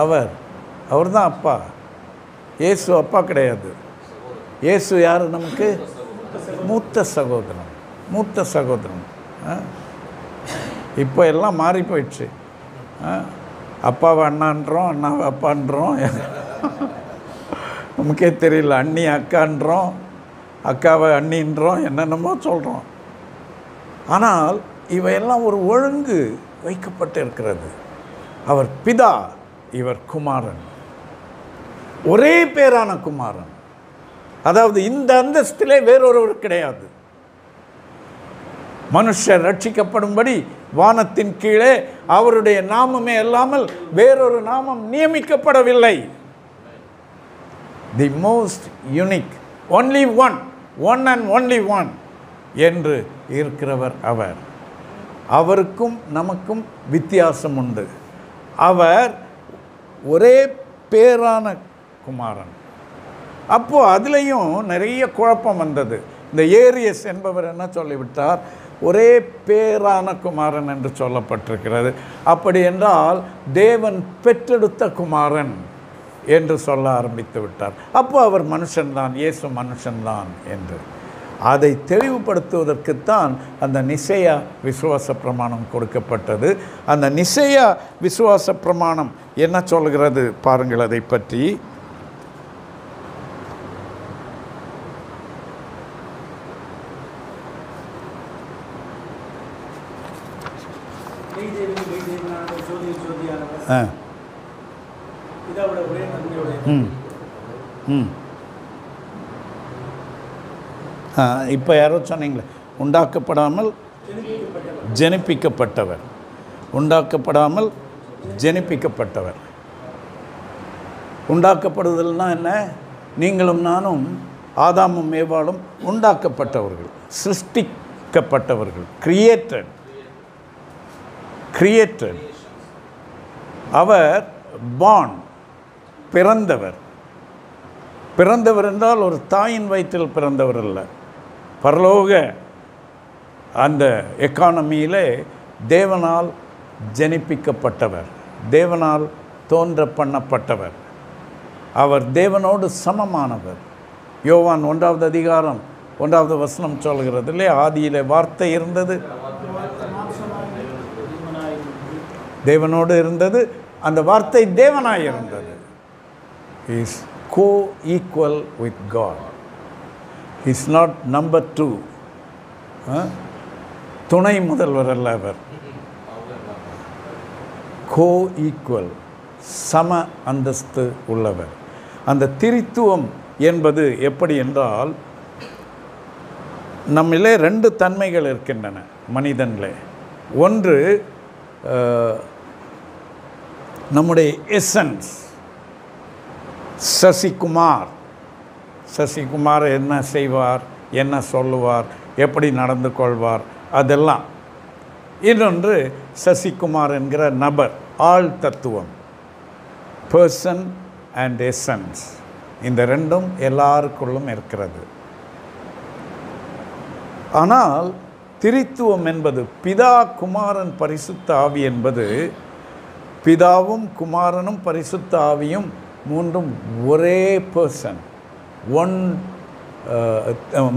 அவர் தான் அப்பா. இயேசு அப்பா கிடையாது. இயேசு யார் நமக்கு? மூத்த சகோதரன். மூத்த சகோதரன். இப்போ எல்லாம் மாறி போயிடுச்சு. அப்பாவை அண்ணான்றோம், அண்ணாவை அப்பான்றோம், நமக்கே தெரியல. அண்ணி அக்கான்றோம், அக்காவை அண்ணின்றோம், என்னென்னமோ சொல்கிறோம். ஆனால் இவையெல்லாம் ஒரு ஒழுங்கு வைக்கப்பட்டு இருக்கிறது. அவர் பிதா, இவர் குமாரன். ஒரே பேரான குமாரன். அதாவது இந்த அந்தஸ்திலே வேறொருவர் கிடையாது. மனுஷர் ரட்சிக்கப்படும்படி வானத்தின் கீழே அவருடைய நாமமே அல்லாமல் வேறொரு நாமம் நியமிக்கப்படவில்லை. The most unique, only one and only one என்று இருக்கிறவர் அவர். அவருக்கும் நமக்கும் வித்தியாசம் உண்டு. அவர் ஒரே பேரான குமாரன். அப்போது அதுலேயும் நிறைய குழப்பம் வந்தது. இந்த ஏரியஸ் என்பவர் என்ன சொல்லிவிட்டார்? ஒரே பேரான குமாரன் என்று சொல்லப்பட்டிருக்கிறது. அப்படி என்றால் தேவன் பெற்றெடுத்த குமாரன் என்று சொல்ல ஆரம்பித்து விட்டார். அப்போ அவர் மனுஷன்தான், இயேசு மனுஷன்தான் என்று. அதை தெளிவுபடுத்துவதற்குத்தான் அந்த நிசையா விசுவாச பிரமாணம் கொடுக்கப்பட்டது. அந்த நிசையா விசுவாச பிரமாணம் என்ன சொல்கிறது பாருங்கள். அதை பற்றி இப்போ யாரோ சொன்னீங்களே, உண்டாக்கப்படாமல் ஜனிப்பிக்கப்பட்டவர். உண்டாக்கப்படாமல் ஜனிப்பிக்கப்பட்டவர். உண்டாக்கப்படுதல்னா என்ன? நீங்களும் நானும் ஆதாமும் ஏவாளும் உண்டாக்கப்பட்டவர்கள், சிருஷ்டிக்கப்பட்டவர்கள், கிரியேட்டட். அவர் பார்ன், பிறந்தவர். பிறந்தவர் என்றால் ஒரு தாயின் வயிற்றில் பிறந்தவர் அல்ல. பரலோக அந்த எக்கானமியிலே தேவனால் ஜனிப்பிக்கப்பட்டவர், தேவனால் தோன்ற பண்ணப்பட்டவர். அவர் தேவனோடு சமமானவர். யோவான் 1வது அதிகாரம் 1வது வசனம் சொல்கிறது இல்லையா, ஆதியிலே வார்த்தை இருந்தது, தேவனோடு இருந்தது, அந்த வார்த்தை தேவனாய் இருந்தது. Is co-equal with God. He is not number 2. துணை முதல்வர் அல்ல அவர். co-equal, சம அந்தஸ்து உள்ளவர். அந்த திரித்துவம் என்பது எப்படி என்றால், நம்மிலே 2 தன்மைகள் இருக்கின்றன மனிதனிலே. ஒன்று நம்முடைய எசன்ஸ். சசிகுமார் என்ன செய்வார், என்ன சொல்லுவார், எப்படி நடந்து கொள்வார், அதெல்லாம். இன்னொன்று சசிகுமார் என்கிற நபர், ஆள் தத்துவம், பர்சன் அண்ட் எசன்ஸ். இந்த 2ம் எல்லாருக்குள்ளும் இருக்கிறது. ஆனால் திரித்துவம் என்பது, பிதா குமாரன் பரிசுத்த ஆவி என்பது, பிதாவும் குமாரனும் பரிசுத்த ஆவியும் 3ம் ஒரே பர்சன்,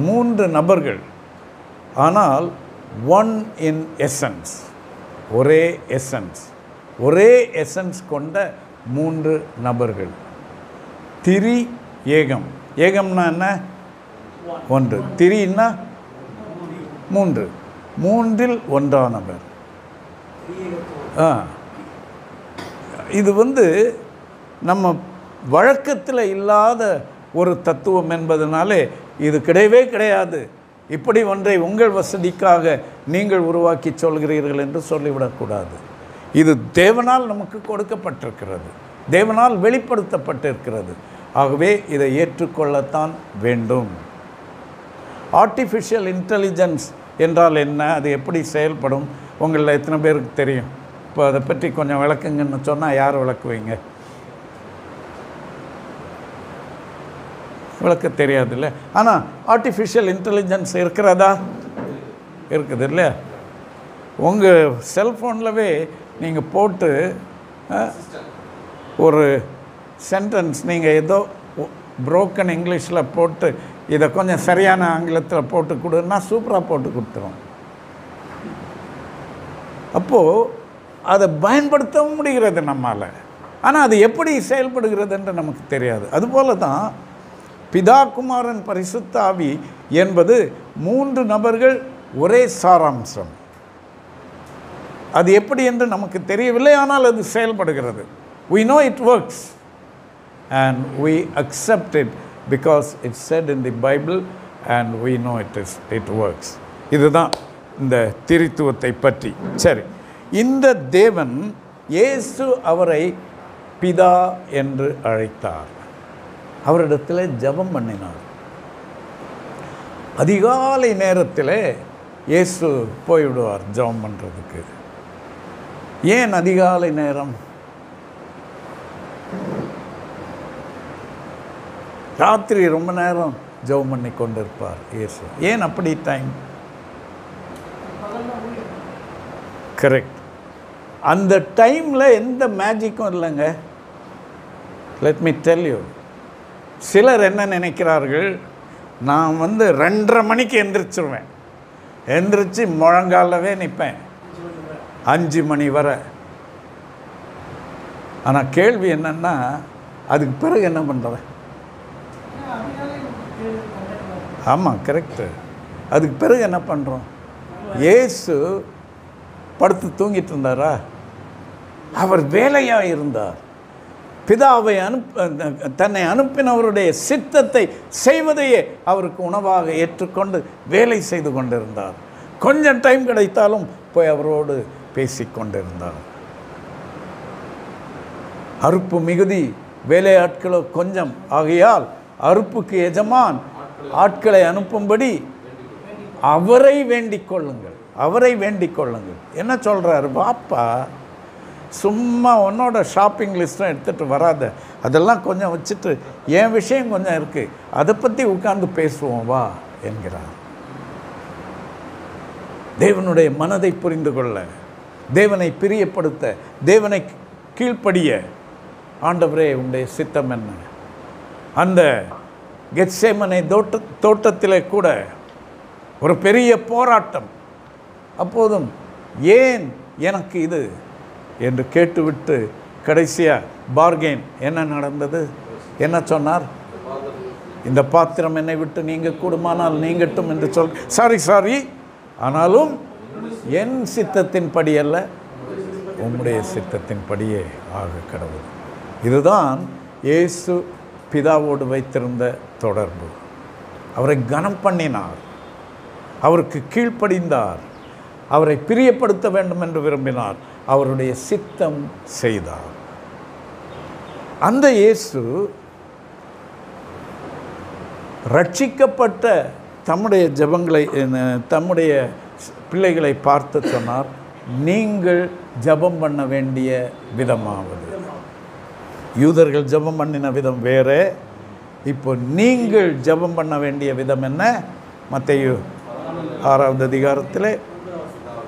3 நபர்கள், ஆனால் 1 in essence, ஒரே எசன்ஸ், ஒரே எசன்ஸ் கொண்ட 3 நபர்கள். திரி ஏகம். ஏகம்னா என்ன? 1. திரின்னா 3. 3ல் ஒன்றானவர். இது நம்ம வழக்கத்தில் இல்லாத ஒரு தத்துவம் என்பதனாலே இது கிடையவே கிடையாது, இப்படி ஒன்றை உங்கள் வசதிக்காக நீங்கள் உருவாக்கி சொல்கிறீர்கள் என்று சொல்லிவிடக்கூடாது. இது தேவனால் நமக்கு கொடுக்கப்பட்டிருக்கிறது, தேவனால் வெளிப்படுத்தப்பட்டிருக்கிறது. ஆகவே இதை ஏற்றுக்கொள்ளத்தான் வேண்டும். ஆர்டிஃபிஷியல் இன்டெலிஜென்ஸ் என்றால் என்ன, அது எப்படி செயல்படும், உங்களில் எத்தனை பேருக்கு தெரியும்? இப்போ அதை பற்றி கொஞ்சம் விளக்குங்கன்னு சொன்னால் யார் விளக்குவீங்க? விளக்க தெரியாதுல்ல. ஆனால் ஆர்டிஃபிஷியல் இன்டெலிஜென்ஸ் இருக்கிறதா? இருக்குது இல்லையா? உங்கள் செல்ஃபோன்லவே நீங்கள் போட்டு ஒரு சென்டென்ஸ் நீங்கள் ஏதோ புரோக்கன் இங்கிலீஷில் போட்டு இதை கொஞ்சம் சரியான ஆங்கிலத்தில் போட்டு கொடுன்னா சூப்பராக போட்டு கொடுத்துரும். அப்போது அதை பயன்படுத்தவும் முடிகிறது நம்மால். ஆனால் அது எப்படி செயல்படுகிறது என்று நமக்கு தெரியாது. அதுபோல தான் பிதா குமாரன் பரிசுத்த ஆவி என்பது 3 நபர்கள், ஒரே சாராம்சம். அது எப்படி என்று நமக்கு தெரியவில்லை, ஆனால் அது செயல்படுகிறது. We know it works and we accept it because it's said in the Bible and we know it works. இதுதான் இந்த திரித்துவத்தை பற்றி. சரி, இந்த தேவன் இயேசு அவரை பிதா என்று அழைத்தார். அவரிடத்தில் ஜெபம் பண்ணினார். அதிகாலை நேரத்தில் இயேசு போய்விடுவார் ஜெபம் பண்ணுறதுக்கு. ஏன் அதிகாலை நேரம்? ராத்திரி ரொம்ப நேரம் ஜெபம் பண்ணி கொண்டிருப்பார் இயேசு. ஏன் அப்படி டைம்? கரெக்ட். அந்த டைமில் எந்த மேஜிக்கும் இல்லைங்க. Let me tell you. சிலர் என்ன நினைக்கிறார்கள், நான் 2:30 மணிக்கு எந்திரிச்சிருவேன், எந்திரிச்சு முழங்காலவே நிற்பேன் 5 மணி வரை. ஆனால் கேள்வி என்னன்னா, அதுக்கு பிறகு என்ன பண்ணுறேன்? ஆமாம், கரெக்டு. அதுக்கு பிறகு என்ன பண்ணுறோம்? இயேசு படுத்து தூங்கிட்டு இருந்தாரா? அவர் வேலையாக இருந்தார். பிதாவை தன்னை அனுப்பினவருடைய சித்தத்தை செய்வதையே அவருக்கு உணவாக ஏற்றுக்கொண்டு வேலை செய்து கொண்டிருந்தார். கொஞ்சம் டைம் கிடைத்தாலும் போய் அவரோடு பேசிக்கொண்டிருந்தார். அறுப்பு மிகுதி, வேலையாட்களோ கொஞ்சம் ஆகையால் அறுப்புக்கு எஜமான் ஆட்களை அனுப்பும்படி அவரை வேண்டிக் கொள்ளுங்கள், அவரை வேண்டிக் கொள்ளுங்கள். என்ன சொல்கிறாரு? பாப்பா, சும்மா உன்னோட ஷாப்பிங் லிஸ்ட்டும் எடுத்துகிட்டு வராத, அதெல்லாம் கொஞ்சம் வச்சுட்டு என் விஷயம் கொஞ்சம் இருக்குது, அதை பற்றி உட்கார்ந்து பேசுவோம் வா என்கிறார். தேவனுடைய மனதை புரிந்து கொள்ள, தேவனை பிரியப்படுத்த, தேவனை கீழ்ப்படிய, ஆண்டவரே உடைய சித்தம் என்ன? அந்த கெத்சேமனே தோட்டத்திலே கூட ஒரு பெரிய போராட்டம். அப்போதும் ஏன் எனக்கு இது என்று கேட்டுவிட்டு கடைசியாக பார்கெயின் என்ன நடந்தது? என்ன சொன்னார்? இந்த பாத்திரம் என்னை விட்டு நீங்க கூடுமானால் நீங்கட்டும் என்று சாரி ஆனாலும் என் சித்தத்தின்படி அல்ல, உம்முடைய சித்தத்தின்படியே ஆக கடவுள். இதுதான் இயேசு பிதாவோடு வைத்திருந்த தொடர்பு. அவரை கனம் பண்ணினார், அவருக்கு கீழ்ப்படிந்தார், அவரை பிரியப்படுத்த வேண்டும் என்று விரும்பினார், அவருடைய சித்தம் செய்தார். அந்த இயேசு ரட்சிக்கப்பட்ட தம்முடைய ஜெபங்களை, தம்முடைய பிள்ளைகளை பார்த்து சொன்னார், நீங்கள் ஜெபம் பண்ண வேண்டிய விதமாவது. யூதர்கள் ஜெபம் பண்ணின விதம் வேறு, இப்போ நீங்கள் ஜெபம் பண்ண வேண்டிய விதம் என்ன? மத்தேயு 6வது அதிகாரத்தில்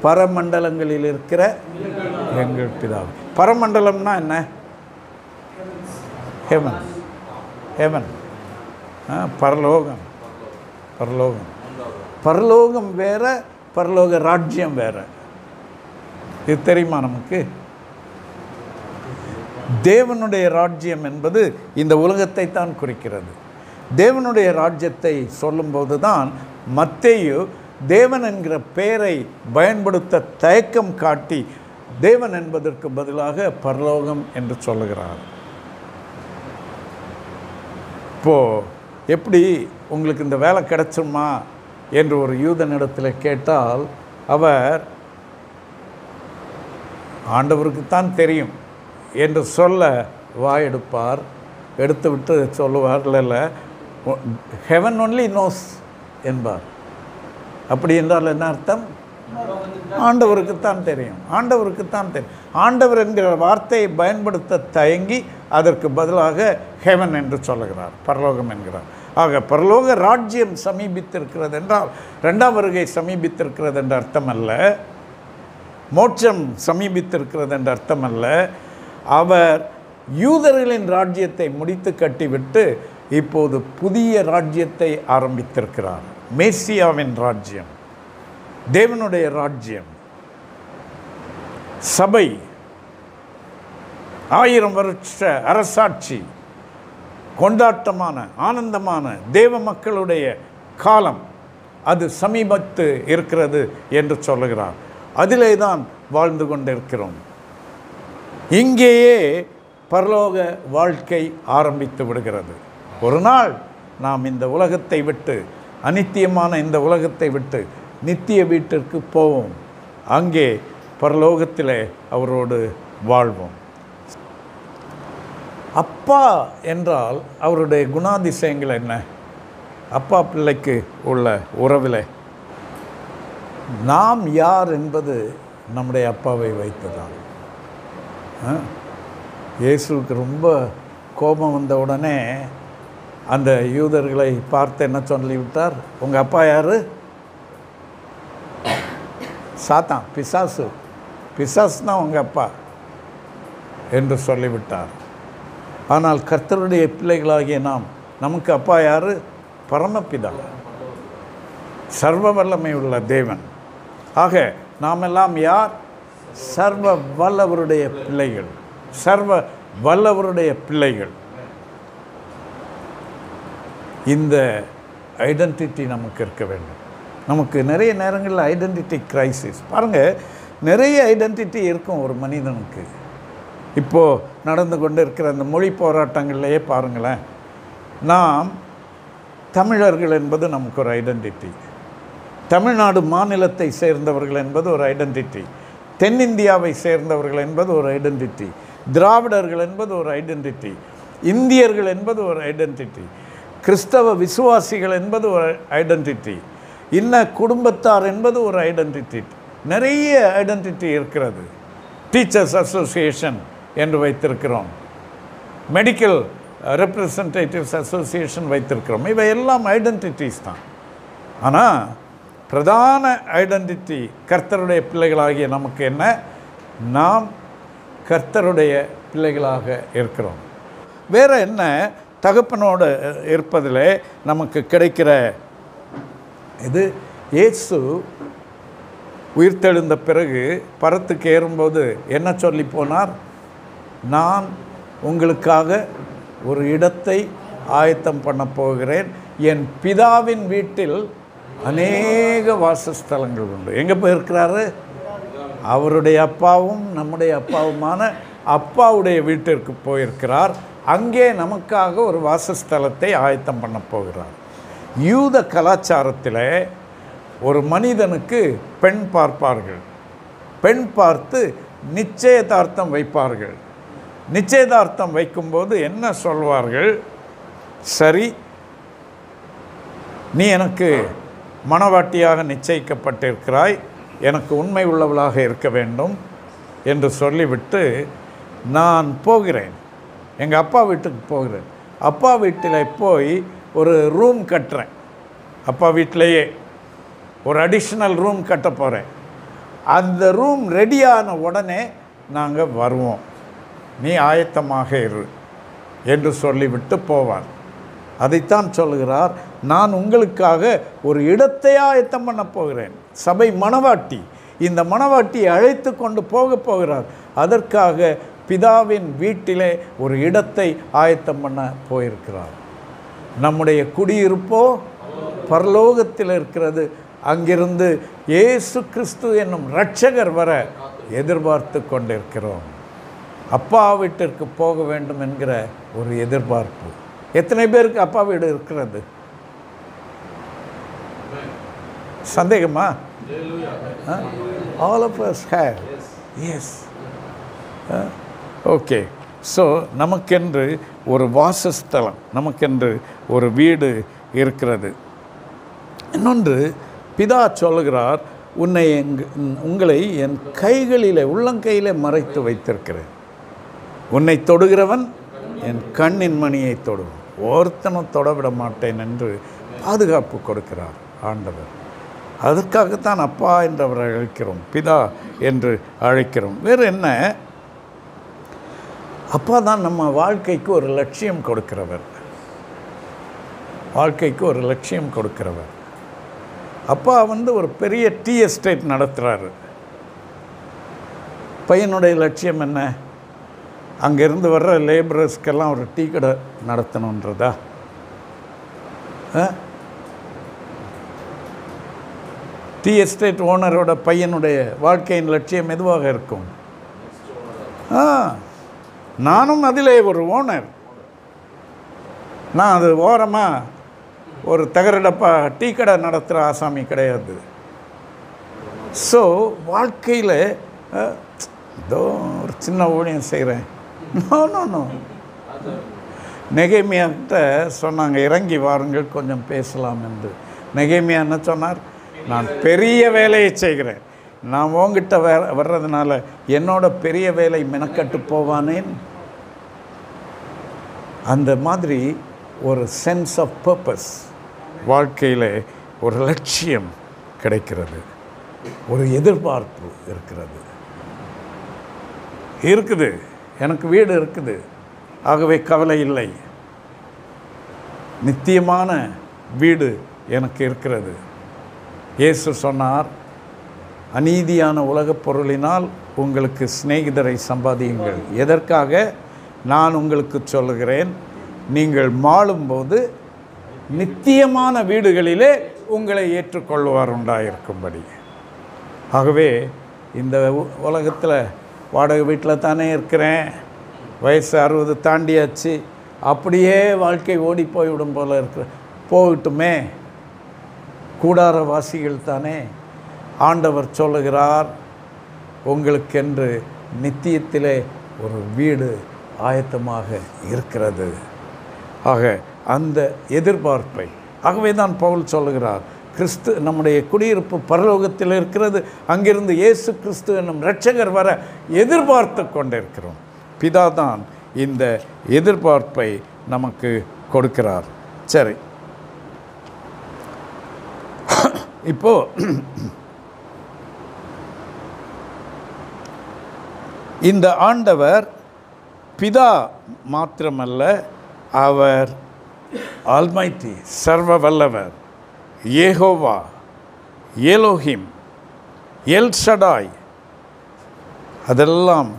பரமண்டலங்களில் இருக்கிற எங்கள் பிதாவே. பரமண்டலம்னா என்ன? ஹெவன், ஹெவன், பரலோகம். பரலோகம், பரலோகம் வேற, பரலோக ராஜ்யம் வேற. இது தெரியுமா நமக்கு? தேவனுடைய ராஜ்யம் என்பது இந்த உலகத்தை தான் குறிக்கிறது. தேவனுடைய ராஜ்யத்தை சொல்லும்போது தான் மத்தேயு தேவன் என்கிற பெயரை பயன்படுத்த தயக்கம் காட்டி தேவன் என்பதற்கு பதிலாக பரலோகம் என்று சொல்லுகிறார். இப்போது எப்படி உங்களுக்கு இந்த வேலை கிடைச்சுமா என்று ஒரு யூதனிடத்தில் கேட்டால் அவர் ஆண்டவருக்குத்தான் தெரியும் என்று சொல்ல வாயெடுப்பார். எடுத்து விட்டு சொல்லுவார், இல்லை ஹெவன் ஒன்லி நோஸ் என்பார். அப்படி என்றால் என்ன அர்த்தம்? ஆண்டவருக்குத்தான் தெரியும், ஆண்டவருக்குத்தான் தெரியும். ஆண்டவர் என்கிற வார்த்தையை பயன்படுத்த தயங்கி அதற்கு பதிலாக ஹெவன் என்று சொல்லுகிறார், பரலோகம் என்கிறார். ஆக பரலோக ராஜ்யம் சமீபித்திருக்கிறது என்றால் 2ஆம் வருகை சமீபித்திருக்கிறது என்ற அர்த்தம் அல்ல, மோட்சம் சமீபித்திருக்கிறது என்ற அர்த்தம் அல்ல. அவர் யூதர்களின் ராஜ்யத்தை முடித்து கட்டிவிட்டு இப்போது புதிய ராஜ்யத்தை ஆரம்பித்திருக்கிறார். மேசியாவின் ராஜ்யம், தேவனுடைய ராஜ்யம், சபை, 1000 வருஷ அரசாட்சி, கொண்டாட்டமான ஆனந்தமான தேவ மக்களுடைய காலம் அது சமீபத்து இருக்கிறது என்று சொல்லுகிறார். அதிலே தான் வாழ்ந்து கொண்டிருக்கிறோம். இங்கேயே பரலோக வாழ்க்கை ஆரம்பித்து விடுகிறது. ஒரு நாள் நாம் இந்த உலகத்தை விட்டு, அநித்தியமான இந்த உலகத்தை விட்டு நித்திய வீட்டிற்கு போவோம். அங்கே பரலோகத்திலே அவரோடு வாழ்வோம். அப்பா என்றால் அவருடைய குணாதிசயங்கள் என்ன? அப்பா பிள்ளைக்கு உள்ள உறவில் நாம் யார் என்பது நம்முடைய அப்பாவை வைத்துதான். இயேசுவுக்கு ரொம்ப கோபம் வந்த உடனே அந்த யூதர்களை பார்த்து என்ன சொல்லிவிட்டார்? உங்கள் அப்பா யார்? சாத்தான், பிசாசு, பிசாசு தான் உங்கள் அப்பா என்று சொல்லிவிட்டார். ஆனால் கர்த்தருடைய பிள்ளைகளாகிய நமக்கு அப்பா யார்? பரமபிதா, சர்வ வல்லமை உள்ள தேவன். ஆக நாம் எல்லாம் யார்? சர்வ வல்லவருடைய பிள்ளைகள், சர்வ வல்லவருடைய பிள்ளைகள். இந்த ஐடென்டிட்டி நமக்கு இருக்க வேண்டும். நமக்கு நிறைய நேரங்களில் ஐடென்டிட்டி கிரைசிஸ். பாருங்கள், நிறைய ஐடென்டிட்டி இருக்கும் ஒரு மனிதனுக்கு. இப்போது நடந்து கொண்டு இருக்கிற அந்த மொழி போராட்டங்கள்லையே பாருங்களேன், நாம் தமிழர்கள் என்பது நமக்கு ஒரு ஐடென்டிட்டி, தமிழ்நாடு மாநிலத்தை சேர்ந்தவர்கள் என்பது ஒரு ஐடென்டிட்டி, தென்னிந்தியாவை சேர்ந்தவர்கள் என்பது ஒரு ஐடென்டிட்டி, திராவிடர்கள் என்பது ஒரு ஐடென்டிட்டி, இந்தியர்கள் என்பது ஒரு ஐடென்டிட்டி, கிறிஸ்தவ விசுவாசிகள் என்பது ஒரு ஐடென்டிட்டி, இன்ன குடும்பத்தார் என்பது ஒரு ஐடென்டிட்டி. நிறைய ஐடென்டிட்டி இருக்கிறது. டீச்சர்ஸ் அசோசியேஷன் என்று வைத்திருக்கிறோம், மெடிக்கல் ரெப்ரசன்டேட்டிவ்ஸ் அசோசியேஷன் வைத்திருக்கிறோம். இவை எல்லாம் ஐடென்டிட்டிஸ் தான். ஆனால் பிரதான ஐடென்டிட்டி கர்த்தருடைய பிள்ளைகளாகிய நமக்கு என்ன? நாம் கர்த்தருடைய பிள்ளைகளாக இருக்கிறோம். வேறு என்ன? தகப்பனோடு இருப்பதில் நமக்கு கிடைக்கிற இது, இயேசு உயிர்த்தெழுந்த பிறகு பரத்துக்கு ஏறும்போது என்ன சொல்லி போனார்? நான் உங்களுக்காக ஒரு இடத்தை ஆயத்தம் பண்ண போகிறேன், என் பிதாவின் வீட்டில் அநேக வாசஸ்தலங்கள் உண்டு. எங்கே போயிருக்கிறாரு? அவருடைய அப்பாவும் நம்முடைய அப்பாவுமான அப்பாவுடைய வீட்டிற்கு போயிருக்கிறார். அங்கே நமக்காக ஒரு வாசஸ்தலத்தை ஆயத்தம் பண்ண போகிறார். யூத கலாச்சாரத்தில் ஒரு மனிதனுக்கு பெண் பார்ப்பார்கள், பெண் பார்த்து நிச்சயதார்த்தம் வைப்பார்கள். நிச்சயதார்த்தம் வைக்கும்போது என்ன சொல்வார்கள்? சரி, நீ எனக்கு மணவாட்டியாக நிச்சயிக்கப்பட்டிருக்கிறாய், எனக்கு உண்மை உள்ளவளாக இருக்க வேண்டும் என்று சொல்லிவிட்டு நான் போகிறேன், எங்கள் அப்பா வீட்டுக்கு போகிறேன். அப்பா வீட்டில் போய் ஒரு ரூம் கட்டுறேன், அப்பா வீட்டிலையே ஒரு அடிஷ்னல் ரூம் கட்ட போகிறேன். அந்த ரூம் ரெடியான உடனே நாங்கள் வருவோம், நீ ஆயத்தமாக இரு என்று சொல்லிவிட்டு போவார். அதைத்தான் சொல்லுகிறார், நான் உங்களுக்காக ஒரு இடத்தை ஆயத்தம் பண்ண போகிறேன். சபை மணவாட்டி, இந்த மணவாட்டியை அழைத்து கொண்டு போகிறார். அதற்காக பிதாவின் வீட்டிலே ஒரு இடத்தை ஆயத்தம் பண்ண போயிருக்கிறார். நம்முடைய குடியிருப்போ பரலோகத்தில் இருக்கிறது. அங்கிருந்து இயேசு கிறிஸ்து என்னும் இரட்சகர் வர எதிர்பார்த்து கொண்டிருக்கிறோம். அப்பா வீட்டிற்கு போக வேண்டும் என்கிற ஒரு எதிர்பார்ப்பு. எத்தனை பேருக்கு அப்பா வீடு இருக்கிறது? சந்தேகமா? All of us have. Yes. Okay. So நமக்கென்று ஒரு வாசஸ்தலம், நமக்கென்று ஒரு வீடு இருக்கிறது. இன்னொன்று, பிதா சொல்லுகிறார், உங்களை என் கைகளிலே, உள்ளங்கையிலே மறைத்து வைத்திருக்கிறேன். உன்னை தொடுகிறவன் என் கண்ணின் மணியை தொடுவான், ஒருத்தனும் தொடவிட மாட்டேன் என்று பாதுகாப்பு கொடுக்கிறார் ஆண்டவர். அதற்காகத்தான் அப்பா என்று அவரை அழைக்கிறோம், பிதா என்று அழைக்கிறோம். வேறு என்ன? அப்பா தான் நம்ம வாழ்க்கைக்கு ஒரு லட்சியம் கொடுக்கிறவர், வாழ்க்கைக்கு ஒரு லட்சியம் கொடுக்கிறவர். அப்பா ஒரு பெரிய டீ எஸ்டேட் நடத்துகிறாரு. பையனுடைய லட்சியம் என்ன? அங்கேருந்து வர்ற லேபரர்ஸ்க்கெல்லாம் ஒரு டீ கடை நடத்தணுன்றதா? டீ எஸ்டேட் ஓனரோட பையனுடைய வாழ்க்கையின் லட்சியம் எதுவாக இருக்கும்? நானும் அதிலே ஒரு ஓனர், நான் அது ஓரமாக ஒரு தகரடப்பா டீ கடை நடத்துகிற ஆசாமி கிடையாது. ஸோ வாழ்க்கையில் ஏதோ ஒரு சின்ன ஊழியம் செய்கிறேன். நோ. நெகேமியாகிட்ட சொன்னாங்க, இறங்கி வாருங்கள் கொஞ்சம் பேசலாம் என்று. நெகேமியா என்ன சொன்னார்? நான் பெரிய வேலையை செய்கிறேன், நான் உங்ககிட்ட வர்றதுனால என்னோட பெரிய வேலை மெனக்கட்டு போவானேன். அந்த மாதிரி ஒரு சென்ஸ் ஆஃப் பர்பஸ், வாழ்க்கையில் ஒரு லட்சியம் கிடைக்கிறது, ஒரு எதிர்பார்ப்பு இருக்குது. எனக்கு வீடு இருக்குது, ஆகவே கவலை இல்லை. நித்தியமான வீடு எனக்கு இருக்கிறது. இயேசு சொன்னார், அநீதியான உலகப் பொருளினால் உங்களுக்கு சிநேகிதரை சம்பாதியுங்கள். எதற்காக? நான் உங்களுக்கு சொல்லுகிறேன், நீங்கள் மாளும்போது நித்தியமான வீடுகளிலே உங்களை ஏற்றுக்கொள்வார் உண்டாயிருக்கும்படி. ஆகவே இந்த உலகத்தில் வாடகை வீட்டில் தானே இருக்கிறேன், வயசு 60 தாண்டியாச்சு, அப்படியே வாழ்க்கை ஓடி போய்விடும் போல இருக்கிற போகட்டுமே, கூடாரவாசிகள் தானே. ஆண்டவர் சொல்லுகிறார், உங்களுக்கென்று நித்தியத்திலே ஒரு வீடு ஆயத்தமாக இருக்கிறது. ஆக அந்த எதிர்பார்ப்பை, ஆகவே தான் பவுல் சொல்லுகிறார், கிறிஸ்து நம்முடைய குடியிருப்பு பரலோகத்தில் இருக்கிறது, அங்கிருந்து இயேசு கிறிஸ்து என்னும் இரட்சகர் வர எதிர்பார்த்து கொண்டிருக்கிறோம். பிதா தான் இந்த எதிர்பார்ப்பை நமக்கு கொடுக்கிறார். சரி, இப்போ இந்த ஆண்டவர் பிதா மாத்திரமல்ல, அவர் ஆல்மைட்டி, சர்வ வல்லவர், யெகோவா, எலோஹிம், எல் ஷடாய். அதெல்லாம்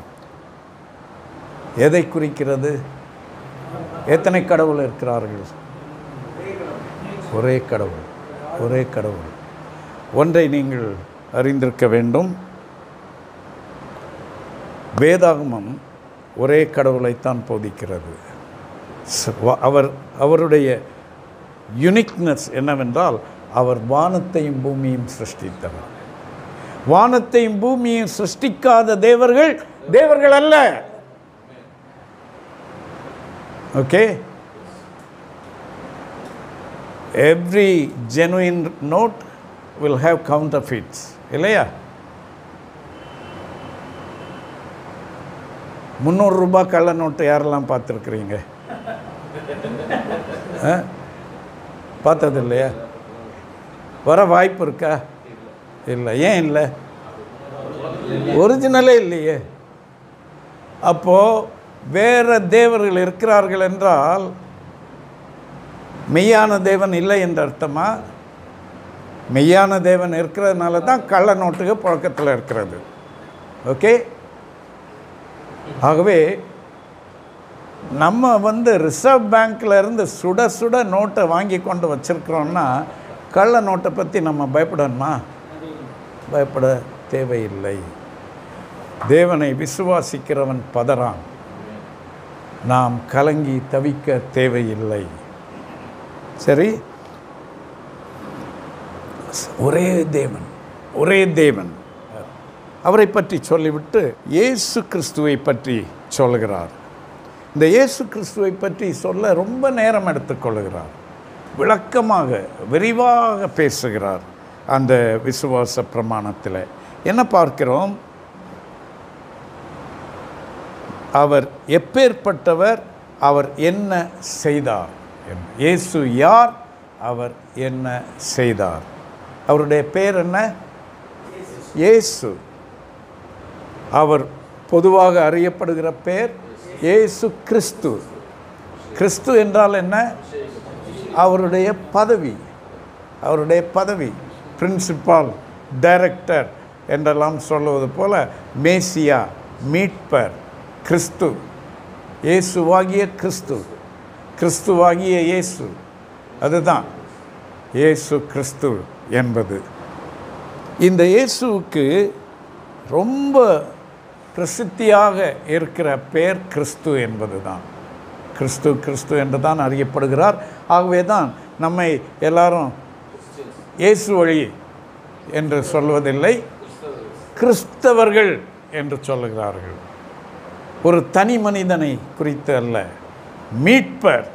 எதை குறிக்கிறது? எத்தனை கடவுள் இருக்கிறார்கள்? ஒரே கடவுள், ஒரே கடவுள். ஒன்றை நீங்கள் அறிந்திருக்க வேண்டும், வேதாகமம் ஒரே கடவுளைத்தான் போதிக்கிறது. அவருடைய யுனிக்னஸ் என்னவென்றால், அவர் வானத்தையும் பூமியையும் சிருஷ்டித்தவர். வானத்தையும் பூமியையும் சிருஷ்டிக்காத தேவர்கள் தேவர்கள் அல்ல. Okay, every genuine note will have counterfeits, இல்லையா? 300 ரூபாய் கள்ள நோட்டு யாரெல்லாம் பார்த்துருக்குறீங்க? பார்த்தது இல்லையா? வர வாய்ப்பு இருக்கா? இல்லை. ஏன் இல்லை? ஒரிஜினலே இல்லையே. அப்போது வேறு தேவர்கள் இருக்கிறார்கள் என்றால் மெய்யான தேவன் இல்லை என்ற அர்த்தமா? மெய்யான தேவன் இருக்கிறதுனால தான் கள்ள நோட்டுக்கு புழக்கத்தில் இருக்கிறது. ஓகே, ஆகவே நம்ம ரிசர்வ் பேங்க்கில் இருந்து சுட சுட நோட்டை வாங்கி கொண்டு வச்சுருக்கிறோன்னா கள்ள நோட்டை பற்றி நம்ம பயப்படணுமா? பயப்பட தேவையில்லை. தேவனை விசுவாசிக்கிறவன் பதறான். நாம் கலங்கி தவிக்க தேவையில்லை. சரி, ஒரே தேவன், ஒரே தேவன். அவரை பற்றி சொல்லிவிட்டு இயேசு கிறிஸ்துவை பற்றி சொல்லுகிறார். இந்த இயேசு கிறிஸ்துவை பற்றி சொல்ல ரொம்ப நேரம் எடுத்துக்கொள்கிறார். விளக்கமாக விரிவாக பேசுகிறார். அந்த விசுவாச பிரமாணத்தில் என்ன பார்க்கிறோம்? அவர் எப்பேற்பட்டவர், அவர் என்ன செய்தார், இயேசு யார், அவர் என்ன செய்தார். அவருடைய பேர் என்ன? இயேசு. அவர் பொதுவாக அறியப்படுகிற பேர் இயேசு கிறிஸ்து. கிறிஸ்து என்றால் என்ன? அவருடைய பதவி, அவருடைய பதவி. பிரின்சிபால், டைரக்டர் என்றெல்லாம் சொல்லுவது போல மேசியா, மீட்பர், கிறிஸ்து, இயேசுவாகிய கிறிஸ்து, கிறிஸ்துவாகிய இயேசு. அதுதான் இயேசு கிறிஸ்து என்பது. இந்த இயேசுவுக்கு ரொம்ப பிரசித்தியாக இருக்கிற பேர் கிறிஸ்து என்பது தான். கிறிஸ்து கிறிஸ்து என்று தான் அறியப்படுகிறார். ஆகவே தான் நம்மை எல்லாரும் இயேசு வழி என்று சொல்வதில்லை, கிறிஸ்தவர்கள் என்று சொல்லுகிறார்கள். ஒரு தனி மனிதனை குறித்து அல்ல, மீட்பர்,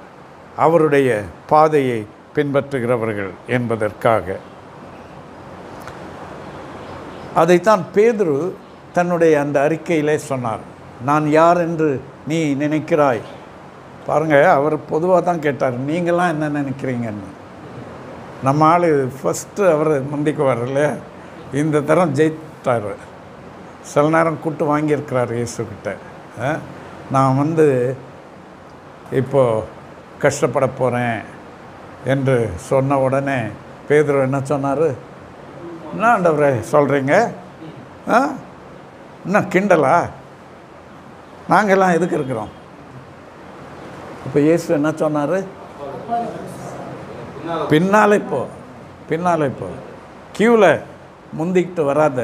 அவருடைய பாதையை பின்பற்றுகிறவர்கள் என்பதற்காக. அதைத்தான் பேதுரு தன்னுடைய அந்த அறிக்கையிலே சொன்னார். நான் யார் என்று நீ நினைக்கிறாய்? பாருங்கள், அவர் பொதுவாக தான் கேட்டார், நீங்களாம் என்ன நினைக்கிறீங்கன்னு. நம்ம ஆள் ஃபஸ்ட்டு அவர் முந்திக்குவார் இல்லையா? இந்த தரம் ஜெயித்தார். சில நேரம் கூட்டு வாங்கியிருக்கிறார் இயேசுக்கிட்ட. நான் இப்போது கஷ்டப்பட போகிறேன் என்று சொன்ன உடனே பேதுரு என்ன சொன்னார்? என்ன ஆண்டவரே சொல்கிறீங்க? இன்னும் கிண்டலா? நாங்கள்லாம் எதுக்கு இருக்கிறோம்? இப்போ இயேசு என்ன சொன்னார்? பின்னால் இப்போ கியூவில் முந்திக்கிட்டு வராத,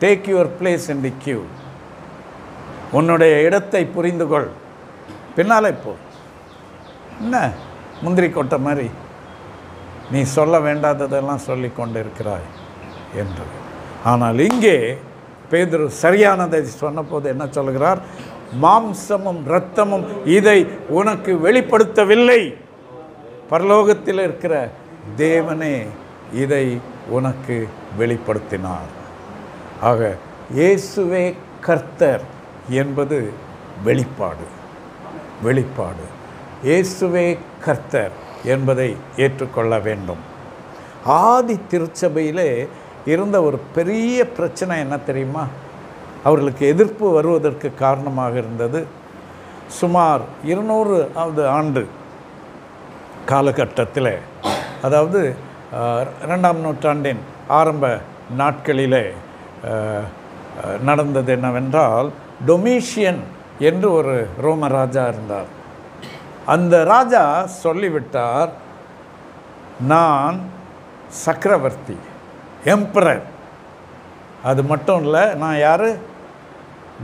take your place in the queue. உன்னுடைய இடத்தை புரிந்து கொள், பின்னாலே போ. என்ன முந்திரி கொட்டை மாதிரி நீ சொல்ல வேண்டாததெல்லாம் சொல்லி கொண்டு இருக்கிறாய் என்று. ஆனால் இங்கே பேதுரு சரியானதை சொன்னபோது என்ன சொல்கிறார்? மாம்சமும் இரத்தமும் இதை உனக்கு வெளிப்படுத்தவில்லை, பரலோகத்தில் இருக்கிற தேவனே இதை உனக்கு வெளிப்படுத்தினார். ஆக இயேசுவே கர்த்தர் என்பது வெளிப்பாடு. வெளிப்பாடு இயேசுவே கர்த்தர் என்பதை ஏற்றுக்கொள்ள வேண்டும். ஆதி திருச்சபையிலே இருந்த ஒரு பெரிய பிரச்சனை என்ன தெரியுமா? அவர்களுக்கு எதிர்ப்பு வருவதற்கு காரணமாக இருந்தது, சுமார் 200வது ஆண்டு காலகட்டத்தில், அதாவது 2ஆம் நூற்றாண்டின் ஆரம்ப நாட்களிலே நடந்தது என்னவென்றால், டொமிஷியன் என்று ஒரு ரோம ராஜா இருந்தார். அந்த ராஜா சொல்லிவிட்டார், நான் சக்கரவர்த்தி, எம்பரர். அது மட்டும் இல்லை, நான் யார்?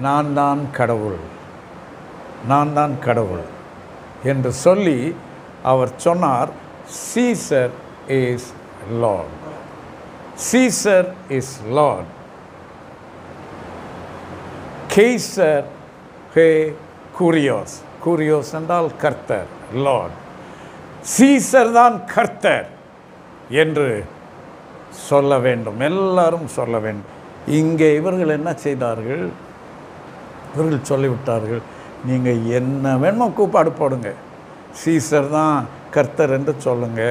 நான் தான் கடவுள், நான் தான் கடவுள் என்று சொல்லி அவர் சொன்னார், Caesar is lord, Caesar is lord, கேசர் ஹே கூரியோஸ், கூரியோஸ் என்றால் கர்த்தர், லார்ட், சீசர் தான் கர்த்தர் என்று சொல்ல வேண்டும், எல்லாரும் சொல்ல வேண்டும். இங்கே இவர்கள் என்ன செய்தார்கள்? இவர்கள் சொல்லிவிட்டார்கள், நீங்கள் என்ன வேணுமோ கூப்பாடு போடுங்க, சீசர் தான் கர்த்தர் என்று சொல்லுங்க,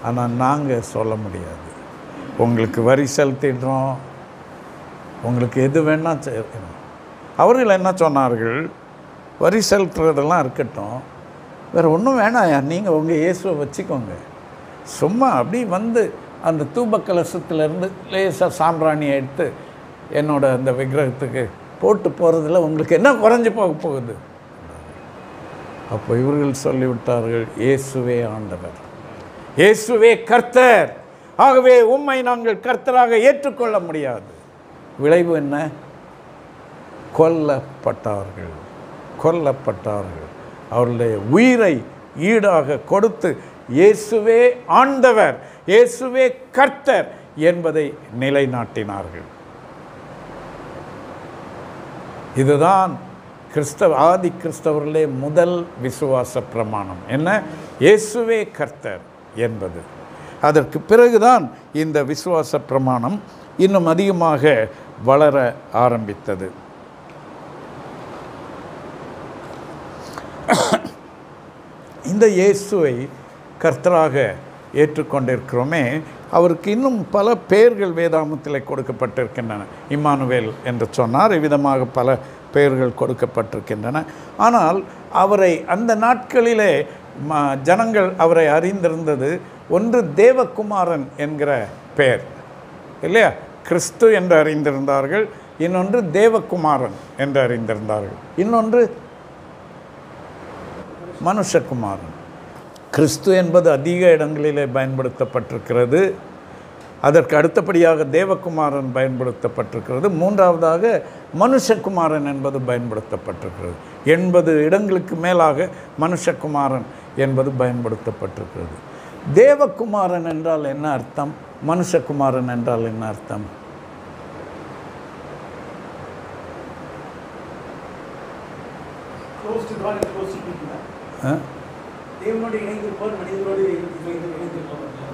ஆனால் நாங்கள் சொல்ல முடியாது. உங்களுக்கு வரி செலுத்திடுறோம், உங்களுக்கு எது வேணால் செய்யணும். அவர்கள் என்ன சொன்னார்கள்? வரி செலுத்துறதெல்லாம் இருக்கட்டும், வேறு ஒன்றும் வேணாம், நீங்கள் உங்கள் இயேசுவை வச்சுக்கோங்க. சும்மா அப்படி வந்து அந்த தூப கலசத்துலேருந்து லேசாக சாம்பிராணியை எடுத்து என்னோட அந்த விக்கிரகத்துக்கு போட்டு போகிறதுல உங்களுக்கு என்ன குறைஞ்சி போக போகுது? அப்போ இவர்கள் சொல்லிவிட்டார்கள், இயேசுவே ஆண்டவர், இயேசுவே கர்த்தர், ஆகவே உம்மை நாங்கள் கர்த்தராக ஏற்றுக்கொள்ள முடியாது. விளைவு என்ன? கொல்லப்பட்டார்கள், கொல்லப்பட்டார்கள். அவருடைய உயிரை ஈடாக கொடுத்து இயேசுவே ஆண்டவர், இயேசுவே கர்த்தர் என்பதை நிலைநாட்டினார்கள். இதுதான் ஆதி கிறிஸ்தவர்களே முதல் விசுவாச பிரமாணம். என்ன? இயேசுவே கர்த்தர் என்பது. அதற்கு பிறகுதான் இந்த விசுவாச பிரமாணம் இன்னும் அதிகமாக வளர ஆரம்பித்தது. இந்த இயேசுவை கர்த்தராக ஏற்றுக்கொண்டிருக்கிறோமே, அவருக்கு இன்னும் பல பெயர்கள் வேதாகமத்தில் கொடுக்கப்பட்டிருக்கின்றன. இம்மானுவேல் என்று சொன்னார், இவ்விதமாக பல பெயர்கள் கொடுக்கப்பட்டிருக்கின்றன. ஆனால் அவரை அந்த நாட்களிலே ஜனங்கள் அவரை அறிந்திருந்தது ஒன்று தேவகுமாரன் என்கிற பெயர், இல்லையா? கிறிஸ்து என்று அறிந்திருந்தார்கள், இன்னொன்று தேவகுமாரன் என்று அறிந்திருந்தார்கள், இன்னொன்று மனுஷகுமாரன். கிறிஸ்து என்பது அதிக இடங்களிலே பயன்படுத்தப்பட்டிருக்கிறது. அதற்கு அடுத்தபடியாக தேவகுமாரன் பயன்படுத்தப்பட்டிருக்கிறது. மூன்றாவதாக மனுஷகுமாரன் என்பது பயன்படுத்தப்பட்டிருக்கிறது. 80 இடங்களுக்கு மேலாக மனுஷகுமாரன் என்பது பயன்படுத்தப்பட்டிருக்கிறது. தேவகுமாரன் என்றால் என்ன அர்த்தம்? மனுஷகுமாரன் என்றால் என்ன அர்த்தம்?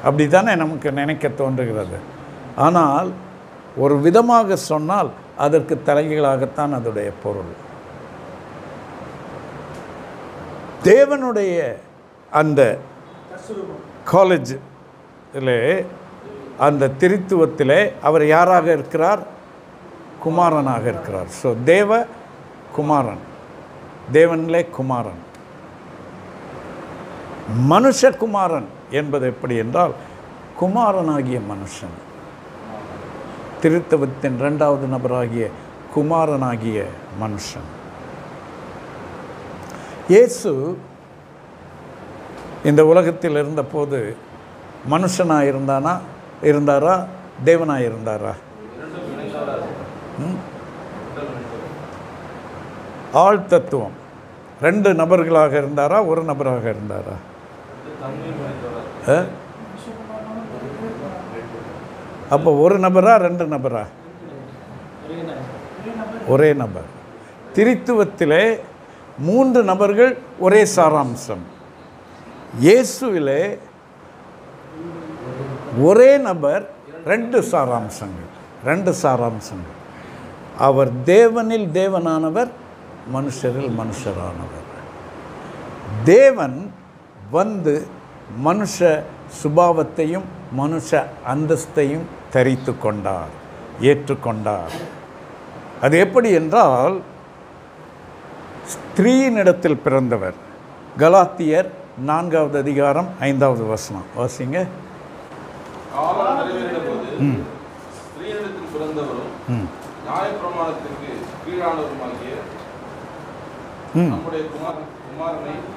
அப்படி தானே நமக்கு நினைக்க தோன்றுகிறது. ஆனால் ஒரு விதமாக சொன்னால் அதற்கு தலைகீழாகத்தான் அதோடைய பொருள். தேவனுடைய அந்த காலேஜில் அந்த திரித்துவத்திலே அவர் யாராக இருக்கிறார்? குமாரனாக இருக்கிறார். ஸோ தேவ குமாரன், தேவனிலே குமாரன். மனுஷகுமாரன் என்பது எப்படி என்றால் குமாரனாகிய மனுஷன், திருத்தவத்தின் 2வது நபராகிய குமாரனாகிய மனுஷன். இயேசு இந்த உலகத்தில் இருந்தபோது மனுஷனாக இருந்தாரா, தேவனாக இருந்தாரா? ஆள் தத்துவம் 2 நபர்களாக இருந்தாரா, ஒரு நபராக இருந்தாரா? அப்போ ஒரு நபரா 2 நபரா? ஒரே நபர். திரித்துவத்திலே 3 நபர்கள், ஒரே சாராம்சம். இயேசுவிலே ஒரே நபர், 2 சாராம்சங்கள். அவர் தேவனில் தேவனானவர், மனுஷரில் மனுஷரானவர். தேவன் வந்து மனுஷ சுபாவத்தையும் மனுஷ அந்தஸ்தையும் தரித்து கொண்டார், ஏற்றுக்கொண்டார். அது எப்படி என்றால், ஸ்திரீனிடத்தில் பிறந்தவர். கலாத்தியர் 4வது அதிகாரம் 5வது வசனம் வாசிங்க. காலம் நிறைவேறினபோது ஸ்திரீனிடத்தில் பிறந்தவரும் நியாயப்பிரமாணத்திற்கு கீழானவருமாகிய நம்முடைய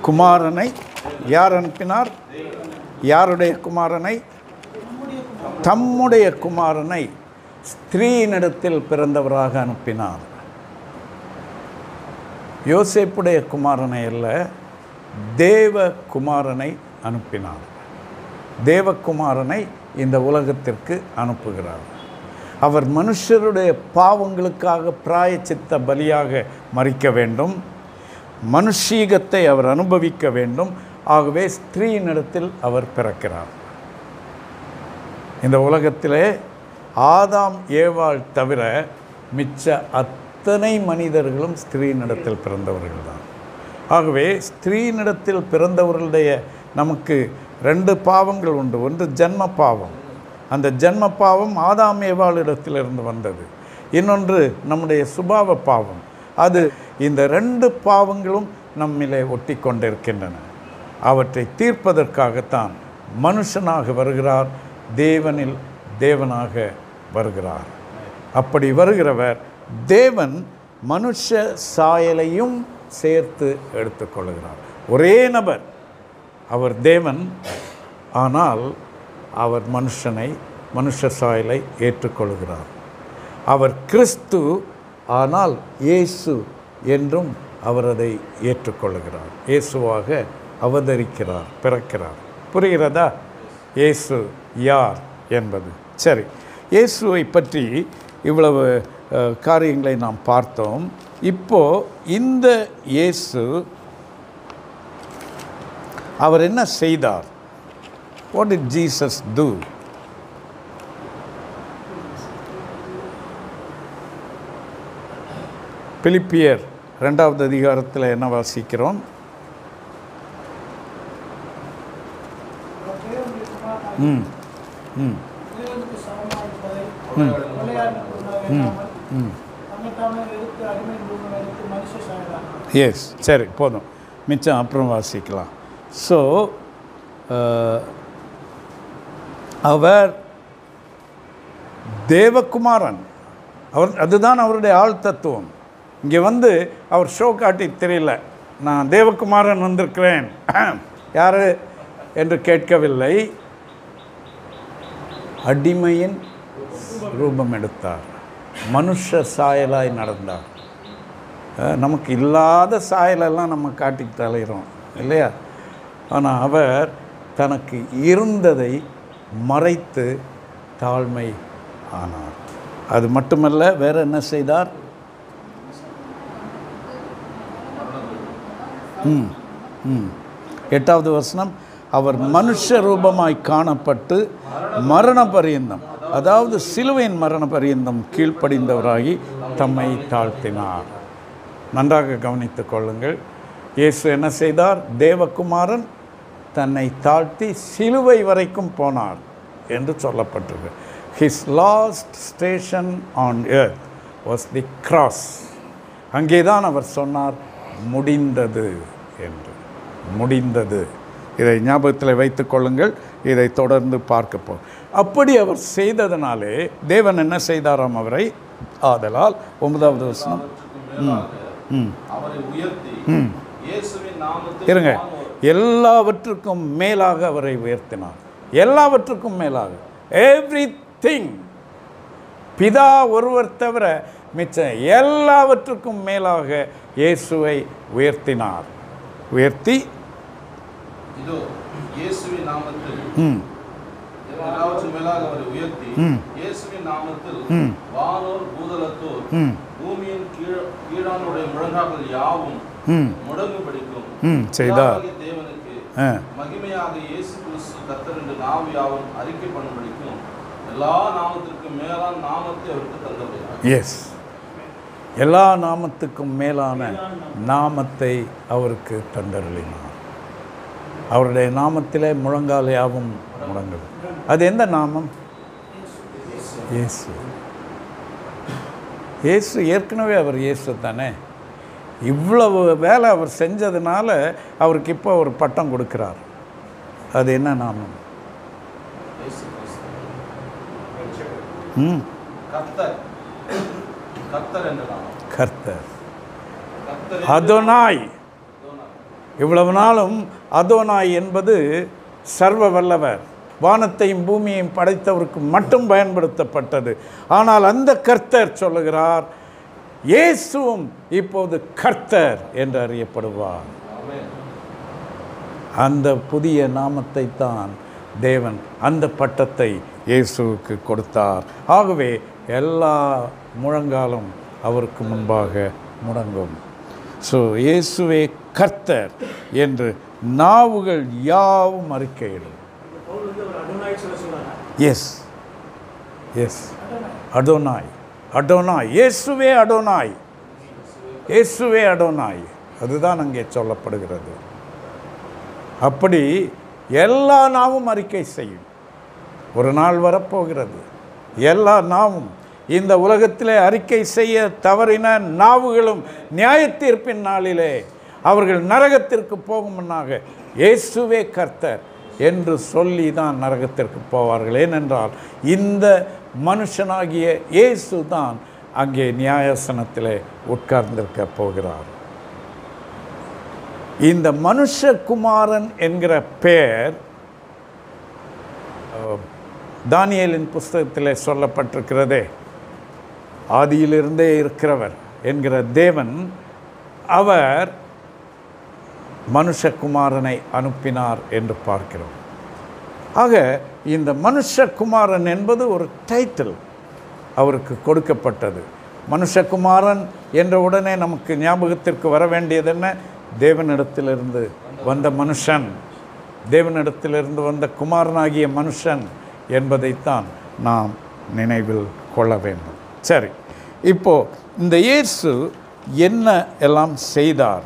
குமாரனை யார் அனுப்பினார்? யாருடைய குமாரனை? தம்முடைய குமாரனை ஸ்திரீனிடத்தில் பிறந்தவராக அனுப்பினார். யோசேப்புடைய குமாரனை அல்ல, தேவ குமாரனை அனுப்பினார். தேவகுமாரனை இந்த உலகத்திற்கு அனுப்புகிறார். அவர் மனுஷருடைய பாவங்களுக்காக பிராயச்சித்த பலியாக மரிக்க வேண்டும், மனுஷீகத்தை அவர் அனுபவிக்க வேண்டும். ஆகவே ஸ்திரீனிடத்தில் அவர் பிறக்கிறார். இந்த உலகத்திலே ஆதாம் ஏவாள் தவிர மிச்ச அத்தனை மனிதர்களும் ஸ்திரீனிடத்தில் பிறந்தவர்கள் தான். ஆகவே ஸ்திரீனிடத்தில் பிறந்தவர்களுடைய நமக்கு 2 பாவங்கள் உண்டு. ஒன்று ஜன்ம பாவம். அந்த ஜன்ம பாவம் ஆதாம் ஏவாளிடத்திலிருந்து வந்தது. இன்னொன்று நம்முடைய சுபாவ பாவம். அது இந்த 2 பாவங்களும் நம்மிலே ஒட்டி கொண்டிருக்கின்றன. அவற்றை தீர்ப்பதற்காகத்தான் மனுஷனாக வருகிறார், தேவனில் தேவனாக வருகிறார். அப்படி வருகிறவர் தேவன் மனுஷ சாயலையும் சேர்த்து எடுத்துக்கொள்கிறார். ஒரே நபர், அவர் தேவன், ஆனால் அவர் மனுஷ சாயலை ஏற்றுக்கொள்கிறார். அவர் கிறிஸ்து, ஆனால் இயேசு என்றும் அவர் அதை ஏற்றுக்கொள்கிறார். இயேசுவாக அவதரிக்கிறார், பிறக்கிறார். புரிகிறதா இயேசு யார் என்பது? சரி, இயேசுவை பற்றி இவ்வளவு காரியங்களை நாம் பார்த்தோம். இப்போ இந்த இயேசு அவர் என்ன செய்தார்? What did Jesus do? பிலிப்பியர் 2வது அதிகாரத்தில் என்ன வாசிக்கிறோம்? எஸ், சரி, போதும், மிச்சம் அப்புறம் வாசிக்கலாம். ஸோ அவர் தேவகுமாரன், அதுதான் அவருடைய ஆள் தத்துவம். இங்கே வந்து அவர் ஷோ காட்டி தெரியல, நான் தேவகுமாரன் வந்திருக்கிறேன் யார் என்று கேட்கவில்லை. அடிமையின் ரூபம் எடுத்தார், மனுஷ சாயலாய் நடந்தார். நமக்கு இல்லாத சாயலெல்லாம் நம்ம காட்டிட்டு தலைகிறோம் இல்லையா? ஆனால் அவர் தனக்கு இருந்ததை மறைத்து தாழ்மை ஆனார். அது மட்டுமல்ல, வேற என்ன செய்தார்? எட்டாவது வசனம், அவர் மனுஷ ரூபமாய் காணப்பட்டு மரண பரியந்தம், அதாவது சிலுவையின் மரண பரியந்தம் கீழ்ப்படிந்தவராகி தம்மை தாழ்த்தினார். நன்றாக கவனித்துக் கொள்ளுங்கள். இயேசு என்ன செய்தார்? தேவகுமாரன் தன்னை தாழ்த்தி சிலுவை வரைக்கும் போனார் என்று சொல்லப்பட்டது. His last station on earth was the cross. அங்கேதான் அவர் சொன்னார், முடிந்தது என்று. முடிந்தது. இதை ஞாபகத்தில் வைத்துக் கொள்ளுங்கள். இதை தொடர்ந்து பார்க்க போகிறோம். அப்படி அவர் செய்ததனாலே தேவன் என்ன செய்தாராம் அவரை? ஆதலால் 9வது வசனம், இருங்க, எல்லாவற்றுக்கும் மேலாக அவரை உயர்த்தினார். எல்லாவற்றுக்கும் மேலாக, எவ்ரிதிங். பிதா ஒருவர் தவிர மிச்சம் எல்லாவற்றுக்கும் மேலாக இயேசுவை உயர்த்தினார். உயர்த்தி இதோ இயேசுவின் நாமத்தில் எல்லாவற்றுக்கும் மேலாக அவரை உயர்த்தி இயேசுவின் நாமத்தில் வானோர் பூதலத்தோர் பூமியின் கீழானுடைய முழங்கால்கள் யாவும் முடங்குபடிக்கும் செய்தார். தேவனுக்கு மகிமையாக இயேசு கிறிஸ்து கர்த்தர் என்று நாவு யாவும் அறிக்கை பண்ணும்படிக்கும் எல்லா நாமத்திற்கும் மேலான நாமத்தை அவருக்கு தந்தபடியார். எஸ், எல்லா நாமத்துக்கும் மேலான நாமத்தை அவருக்கு தந்தருளினார். அவருடைய நாமத்திலே முழங்கால் யாவும் முடங்குது. அது எந்த நாமம்? இயேசு. இயேசு ஏற்கனவே அவர் இயேசு தானே. இவ்வளவு வேலை அவர் செஞ்சதுனால அவருக்கு இப்போ ஒரு பட்டம் கொடுக்கிறார். அது என்ன நாமம்? கர்த்தர், அதோனாய். இவ்வளவு நாளும் அதோனாய் என்பது சர்வ வல்லவர், வானத்தையும் பூமியையும் படைத்தவருக்கு மட்டும் பயன்படுத்தப்பட்டது. ஆனால் அந்த கர்த்தர் சொல்லுகிறார், இயேசுவும் இப்போது கர்த்தர் என்று அறியப்படுவார். அந்த புதிய நாமத்தை தான் தேவன், அந்த பட்டத்தை இயேசுவுக்கு கொடுத்தார். ஆகவே எல்லா முழங்காலும் அவருக்கு முன்பாக முடங்கும். ஸோ இயேசுவே கர்த்தர் என்று நாவுகள் யாவும் அறிக்கையிடும். எஸ் எஸ், அதோனாய், அதோனாய், இயேசுவே அதோனாய், இயேசுவே அதோனாய். அதுதான் அங்கே சொல்லப்படுகிறது. அப்படி எல்லா நாவும் அறிக்கை செய்யும். ஒரு நாள் வரப்போகிறது, எல்லா நாவும், இந்த உலகத்திலே அறிக்கை செய்ய தவறின நாவுகளும் நியாய தீர்ப்பின் நாளிலே அவர்கள் நரகத்திற்கு போகும் முன்னாக இயேசுவே கர்த்தர் என்று சொல்லி தான் நரகத்திற்கு போவார்கள். ஏனென்றால் இந்த மனுஷனாகிய இயேசு தான் அங்கே நியாயாசனத்திலே உட்கார்ந்திருக்க போகிறார். இந்த மனுஷகுமாரன் என்கிற பெயர் தானியேலின் புஸ்தகத்திலே சொல்லப்பட்டிருக்கிறதே. ஆதியிலிருந்தே இருக்கிறவர் என்கிற தேவன் அவர் மனுஷகுமாரனை அனுப்பினார் என்று பார்க்கிறோம். ஆக இந்த மனுஷகுமாரன் என்பது ஒரு டைட்டில் அவருக்கு கொடுக்கப்பட்டது. மனுஷகுமாரன் என்ற உடனே நமக்கு ஞாபகத்திற்கு வர வேண்டியது என்ன? தேவனிடத்திலிருந்து வந்த மனுஷன், தேவனிடத்திலிருந்து வந்த குமாரனாகிய மனுஷன் என்பதைத்தான் நாம் நினைவில் கொள்ள வேண்டும். சரி, இப்போது இந்த இயேசு என்ன எல்லாம் செய்தார்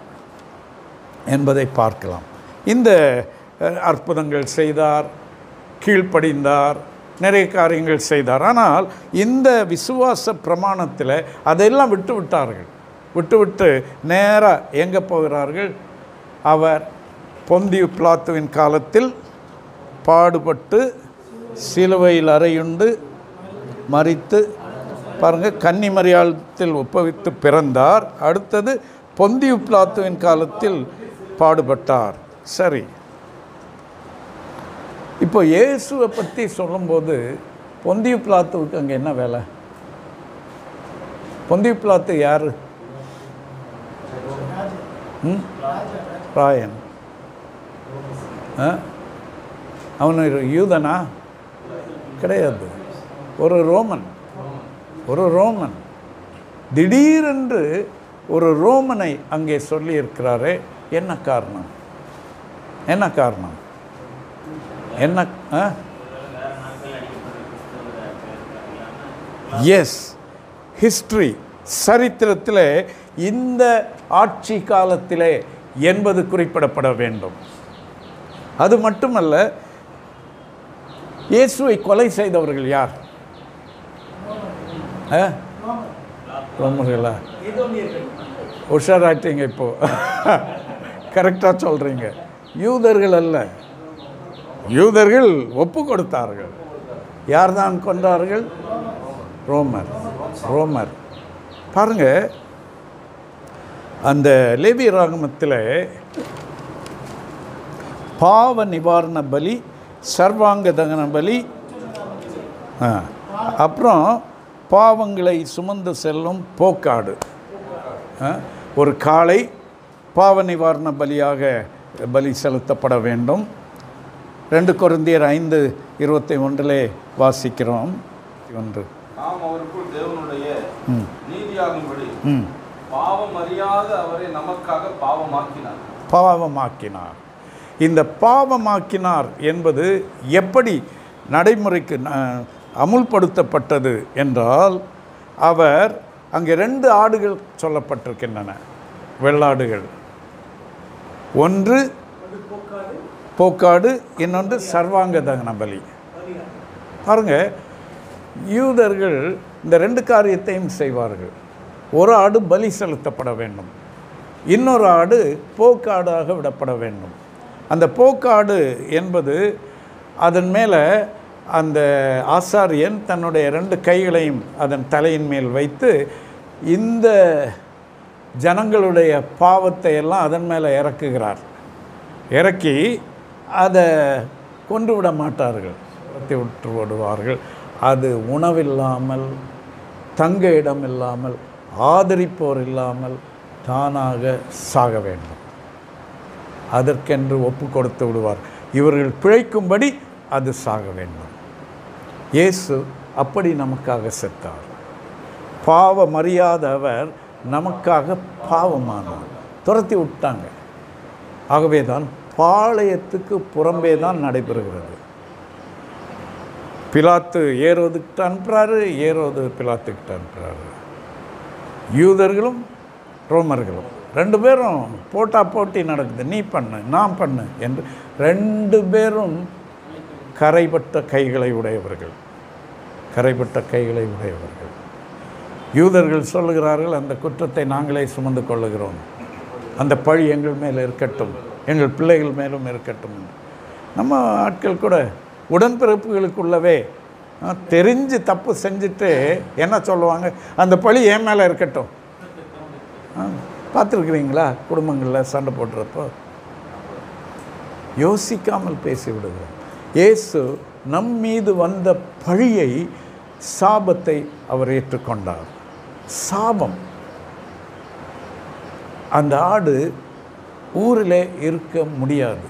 என்பதை பார்க்கலாம். இந்த அற்புதங்கள் செய்தார், கீழ்ப்படிந்தார், நிறைய காரியங்கள் செய்தார். ஆனால் இந்த விசுவாச பிரமாணத்தில் அதையெல்லாம் விட்டுவிட்டார்கள். விட்டுவிட்டு நேராக எங்கே போகிறார்கள்? அவர் பொந்தியு பிலாத்துவின் காலத்தில் பாடுபட்டு சிலுவையில் அறையுண்டு மரித்து, பாருங்கள், கன்னி மரியாளத்தில் ஒப்புவித்து பிறந்தார். அடுத்தது பொந்தியு பிலாத்துவின் காலத்தில் பாடுபட்டார். சரி, இப்போ இயேசுவை பற்றி சொல்லும்போது பொந்தியு பிலாத்துவுக்கு அங்கே என்ன வேலை? பொந்தியு பிலாத்து யார்? ராயன். அவன் யூதனா? கிடையாது, ஒரு ரோமன். ஒரு ரோமன். திடீரென்று ஒரு ரோமனை அங்கே சொல்லியிருக்கிறாரே, என்ன காரணம்? என்ன காரணம்? என்ன? எஸ், ஹிஸ்ட்ரி, சரித்திரத்தில் இந்த ஆட்சி காலத்திலே என்பது குறிப்பிடப்பட வேண்டும். அது மட்டுமல்ல, இயேசுவை கொலை செய்தவர்கள் யார்? ரோமர்களா? உஷாராயிட்டீங்க இப்போ, கரெக்டாக சொல்கிறீங்க. யூதர்கள் அல்ல, யூதர்கள் ஒப்பு கொடுத்தார்கள். யார் தான் கொண்டார்கள்? ரோமர். ரோமர். பாருங்க, அந்த லேவி ராகமத்தில் பாவ நிவாரண பலி, சர்வாங்க தகன பலி, அப்புறம் பாவங்களை சுமந்து செல்லும் போக்காடு. ஒரு காளை பாவ நிவாரண பலியாக பலி செலுத்தப்பட வேண்டும். 2 கொரிந்தியர் 5:21 வாசிக்கிறோம். நாம் அவருக்குள் தேவனுடைய நீதியாகும்படி பாவம் அறியாத அவரை நமக்காக பாவமாக்கினார். இந்த பாவமாக்கினார் என்பது எப்படி நடைமுறைக்கு அமுல்படுத்தப்பட்டது என்றால், அவர் அங்கே 2 ஆடுகள் சொல்லப்பட்டிருக்கின்றன, வெள்ளாடுகள். ஒன்று போக்காடு, இன்னொன்று சர்வாங்க தகன பலி. பாருங்க, யூதர்கள் இந்த 2 காரியத்தையும் செய்வார்கள். ஒரு ஆடு பலி செலுத்தப்பட வேண்டும், இன்னொரு ஆடு போக்காடாக விடப்பட வேண்டும். அந்த போக்காடு என்பது அதன் மேலே அந்த ஆசாரியன் தன்னுடைய 2 கைகளையும் அதன் தலையின் மேல் வைத்து இந்த ஜனங்களுடைய பாவத்தை எல்லாம் அதன் மேலே இறக்குகிறார். இறக்கி அதை கொண்டு விட மாட்டார்கள், விட்டு விடுவார்கள். அது உணவில்லாமல், தங்க இடம் இல்லாமல், ஆதரிப்போர் இல்லாமல் தானாக சாக வேண்டும். அதற்கென்று ஒப்பு கொடுத்து விடுவார். இவர்கள் பிழைக்கும்படி அது சாக வேண்டும். இயேசு அப்படி நமக்காக செத்தார். பாவம் அறியாத அவர் நமக்காக பாவமானார். துரத்தி விட்டாங்க. ஆகவே தான் பாளையத்துக்கு புறம்பே தான் நடைபெறுகிறது. பிலாத்து ஏரோதுக்கிட்ட அனுப்புகிறாரு, ஏரோது பிலாத்துக்கிட்ட அனுப்புகிறாரு. யூதர்களும் ரோமர்களும் 2 பேரும் போட்டி நடக்குது. நீ பண்ணு, நான் பண்ணு என்று 2 பேரும் கரைபட்ட கைகளை உடையவர்கள். யூதர்கள் சொல்லுகிறார்கள், அந்த குற்றத்தை நாங்களே சுமந்து கொள்ளுகிறோம், அந்த பழி எங்கள் மேலே இருக்கட்டும், எங்கள் பிள்ளைகள் மேலும் இருக்கட்டும். நம்ம ஆட்கள் கூட உடன்பிறப்புகளுக்குள்ளவே தெரிஞ்சு தப்பு செஞ்சுட்டு என்ன சொல்லுவாங்க, அந்த பழி என் மேலே இருக்கட்டும். பார்த்துருக்குறீங்களா? குடும்பங்களில் சண்டை போடுறப்போ யோசிக்காமல் பேசிவிடுகிறோம். இயேசு நம் மீது வந்த பழியை, சாபத்தை அவர் ஏற்றுக்கொண்டார். சாபம். அந்த ஆடு ஊரில் இருக்க முடியாது.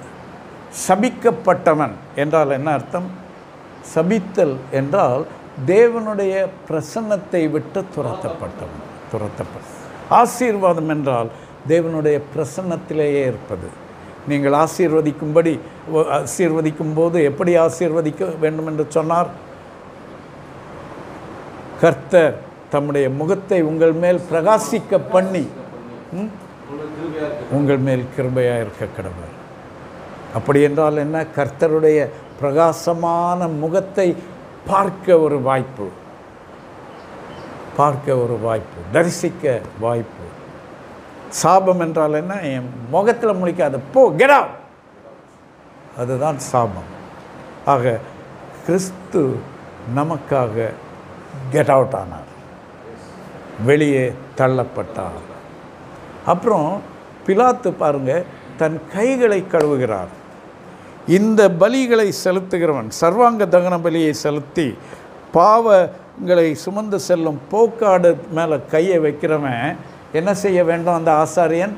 சபிக்கப்பட்டவன் என்றால் என்ன அர்த்தம்? சபித்தல் என்றால் தேவனுடைய பிரசன்னத்தை விட்டு துரத்தப்பட்ட. ஆசீர்வாதம் என்றால் தேவனுடைய பிரசன்னத்திலேயே இருப்பது. நீங்கள் ஆசீர்வதிக்கும் போது எப்படி ஆசீர்வதிக்க வேண்டும் என்று சொன்னார்? கர்த்தர் தம்முடைய முகத்தை உங்கள் மேல் பிரகாசிக்க பண்ணி உங்கள் மேல் கிருபையாக இருக்க கடவுள். அப்படி என்றால் என்ன? கர்த்தருடைய பிரகாசமான முகத்தை பார்க்க ஒரு வாய்ப்பு, தரிசிக்க வாய்ப்பு. சாபம் என்றால் என்ன? என் முகத்தில் முழிக்காத, போ, கெட் அவுட். அதுதான் சாபம். ஆக கிறிஸ்து நமக்காக கெட் அவுட் ஆனார், வெளியே தள்ளப்பட்டார். அப்புறம் பிலாத்து பாருங்க, தன் கைகளை கழுவுகிறார். இந்த பலிகளை செலுத்துகிறவன், சர்வாங்க தகன பலியை செலுத்தி பாவங்களை சுமந்து செல்லும் போக்காடு மேலே கையை வைக்கிறவன் என்ன செய்ய வேண்டும்? அந்த ஆசாரியன்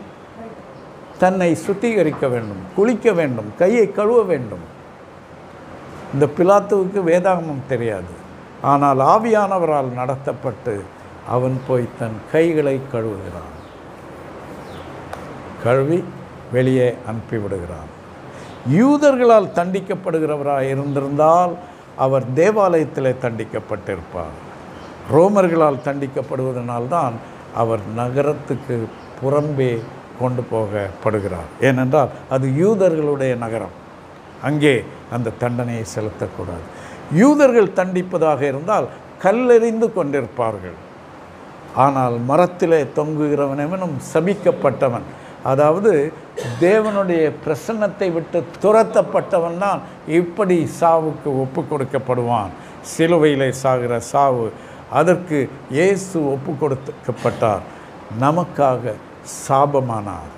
தன்னை சுத்திகரிக்க வேண்டும், குளிக்க வேண்டும், கையை கழுவ வேண்டும். இந்த பிலாத்துவுக்கு வேதாகமம் தெரியாது. ஆனால் ஆவியானவரால் நடத்தப்பட்டு அவன் போய் தன் கைகளை கழுவுகிறான், கழுவி வெளியே அனுப்பிவிடுகிறான். யூதர்களால் தண்டிக்கப்படுகிறவராக இருந்திருந்தால் அவர் தேவாலயத்தில் தண்டிக்கப்பட்டிருப்பார். ரோமர்களால் தண்டிக்கப்படுவதனால்தான் அவர் நகரத்துக்கு புறம்பே கொண்டு போகப்படுகிறார். ஏனென்றால் அது யூதர்களுடைய நகரம், அங்கே அந்த தண்டனையை செலுத்தக்கூடாது. யூதர்கள் தண்டிப்பதாக இருந்தால் கல்லெறிந்து கொண்டிருப்பார்கள். ஆனால் மரத்திலே தொங்குகிறவனவனும் சபிக்கப்பட்டவன், அதாவது தேவனுடைய பிரசன்னத்தை விட்டு துரத்தப்பட்டவன் தான் இப்படி சாவுக்கு ஒப்பு கொடுக்கப்படுவான். சிலுவையிலே சாகிற சாவு, அதற்கு இயேசு ஒப்பு கொடுக்கப்பட்டார். நமக்காக சாபமானார்,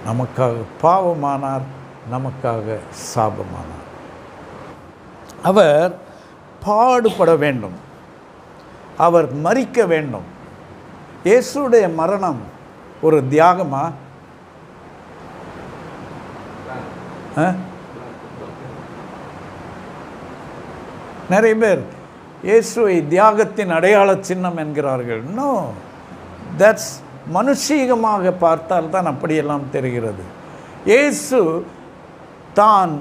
நமக்காக பாவமானார், நமக்காக சாபமானார். அவர் பாடுபட வேண்டும். அவர் மரிக்க வேண்டும். இயேசுடைய மரணம் ஒரு தியாகமா? நிறைய பேர் இயேசுவை தியாகத்தின் அடையாள சின்னம் என்கிறார்கள். நோ, தட்ஸ் மனுஷீகமாக பார்த்தால் தான் அப்படியெல்லாம் தெரிகிறது. இயேசு தான்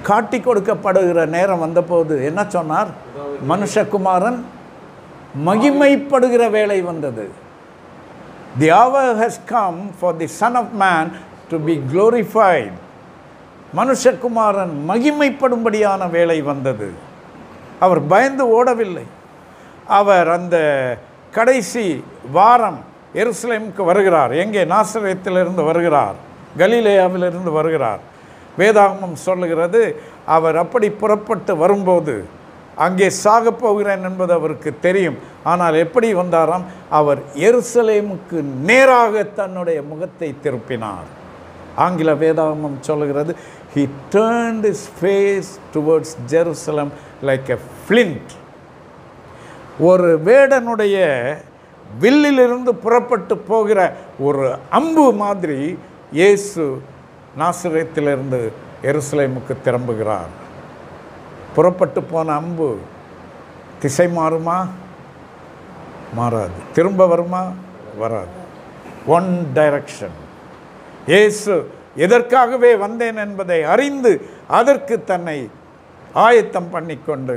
காட்டி கொடுக்கப்படுகிற நேரம் வந்தபோது என்ன சொன்னார்? மனுஷகுமாரன் மகிமைப்படுகிற வேளை வந்தது. The hour has come for the Son of Man to be glorified. மனுஷகுமாரன் மகிமைப்படும்படியான வேளை வந்தது. அவர் பயந்து ஓடவில்லை. அவர் அந்த கடைசி வாரம் எருசலேமுக்கு வருகிறார். எங்கே? நாசரேத்திலிருந்து வருகிறார், கலிலேயாவிலிருந்து வருகிறார். வேதாகமம் சொல்லுகிறது, அவர் அப்படி புறப்பட்டு வரும்போது அங்கே சாகப் போகிறேன் என்பது அவருக்கு தெரியும். ஆனால் எப்படி வந்தாராம்? அவர் எருசலேமுக்கு நேராக தன்னுடைய முகத்தை திருப்பினார். ஆங்கில வேதாகமம் சொல்லுகிறது, he turned his face towards Jerusalem like a flint. ஒரு வேடனுடைய வில்லிலிருந்து புறப்பட்டு போகிற ஒரு அம்பு மாதிரி இயேசு நாசரேத்திலிருந்து எருசலேமுக்கு திரும்புகிறார். புறப்பட்டு போன அம்பு திசை மாறுமா? மாறாது. திரும்ப வருமா? வராது. One direction. இயேசு எதற்காகவே வந்தேன் என்பதை அறிந்து அதற்கு தன்னை ஆயத்தம் பண்ணிக்கொண்டு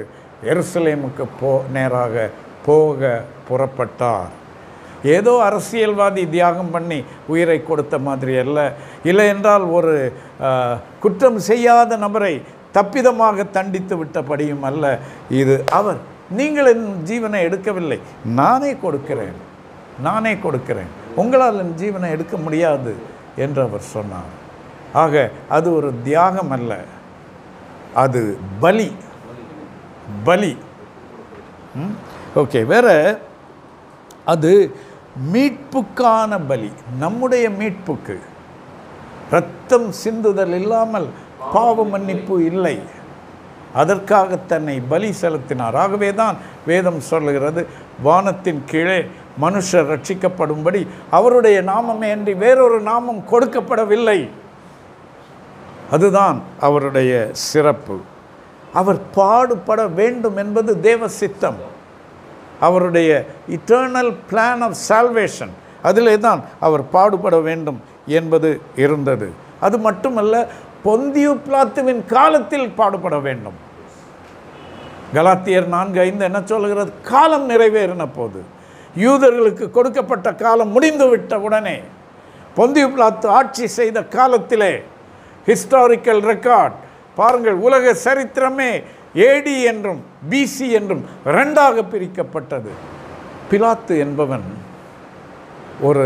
எருசலேமுக்கு நேராக போக புறப்பட்டார். ஏதோ அரசியல்வாதி தியாகம் பண்ணி உயிரை கொடுத்த மாதிரி அல்ல. இல்லை என்றால் ஒரு குற்றம் செய்யாத நபரை தப்பிதமாக தண்டித்து விட்டபடியும் அல்ல. இது அவர், நீங்கள் என் ஜீவனை எடுக்கவில்லை, நானே கொடுக்கிறேன், நானே கொடுக்கிறேன், உங்களால் என் ஜீவனை எடுக்க முடியாது என்று அவர் சொன்னார். ஆக அது ஒரு தியாகம் அல்ல, அது பலி. பலி. ஓகே, வேற அது மீட்புக்கான பலி. நம்முடைய மீட்புக்கு இரத்தம் சிந்துதல் இல்லாமல் பாவ மன்னிப்பு இல்லை. அதற்காக தன்னை பலி செலுத்தினார். ஆகவே தான் வேதம் சொல்லுகிறது, வானத்தின் கீழே மனுஷர் ரட்சிக்கப்படும்படி அவருடைய நாமமே அன்றி வேறொரு நாமம் கொடுக்கப்படவில்லை. அதுதான் அவருடைய சிறப்பு. அவர் பாடுபட வேண்டும் என்பது தேவ சித்தம். அவருடைய இட்டர்னல் பிளான் ஆஃப் சால்வேஷன், அதிலே தான் அவர் பாடுபட வேண்டும் என்பது இருந்தது. அது மட்டுமல்ல, பொந்தியு பிலாத்துவின் காலத்தில் பாடுபட வேண்டும். கலாத்தியர் 4:5 என்ன சொல்லுகிறது? காலம் நிறைவேறின போது, யூதர்களுக்கு கொடுக்கப்பட்ட காலம் முடிந்துவிட்ட உடனே, பொந்தியு பிலாத்து ஆட்சி செய்த காலத்திலே, ஹிஸ்டாரிக்கல் ரெக்கார்ட் பாருங்கள், உலக சரித்திரமே ஏடி என்றும் பிசி என்றும் ரெண்டாக பிரிக்கப்பட்டது. பிலாத்து என்பவன் ஒரு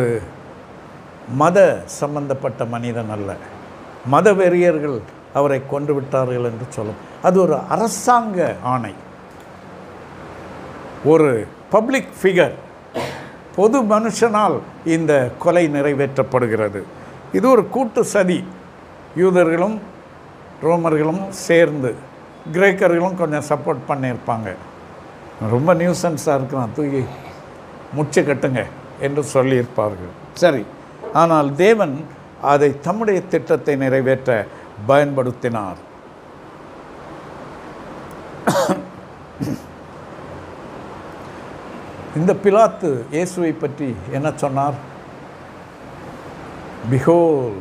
மத சம்பந்தப்பட்ட மனிதன் அல்ல. மத வெறியர்கள் அவரை கொன்று விட்டார்கள் என்று சொல்லும். அது ஒரு அரசாங்க ஆணை. ஒரு பப்ளிக் ஃபிகர், பொது மனுஷனால் இந்த கொலை நிறைவேற்றப்படுகிறது. இது ஒரு கூட்டு சதி. யூதர்களும் ரோமர்களும் சேர்ந்து, கிரேக்கர்களும் கொஞ்சம் சப்போர்ட் பண்ணியிருப்பாங்க. ரொம்ப நியூசன்ஸாக இருக்கிறான், தூக்கி முச்சு கட்டுங்க என்று சொல்லியிருப்பார்கள். சரி, ஆனால் தேவன் அதை தம்முடைய திட்டத்தை நிறைவேற்ற பயன்படுத்தினார். இந்த பிலாத்து இயேசுவை பற்றி என்ன சொன்னார்? Behold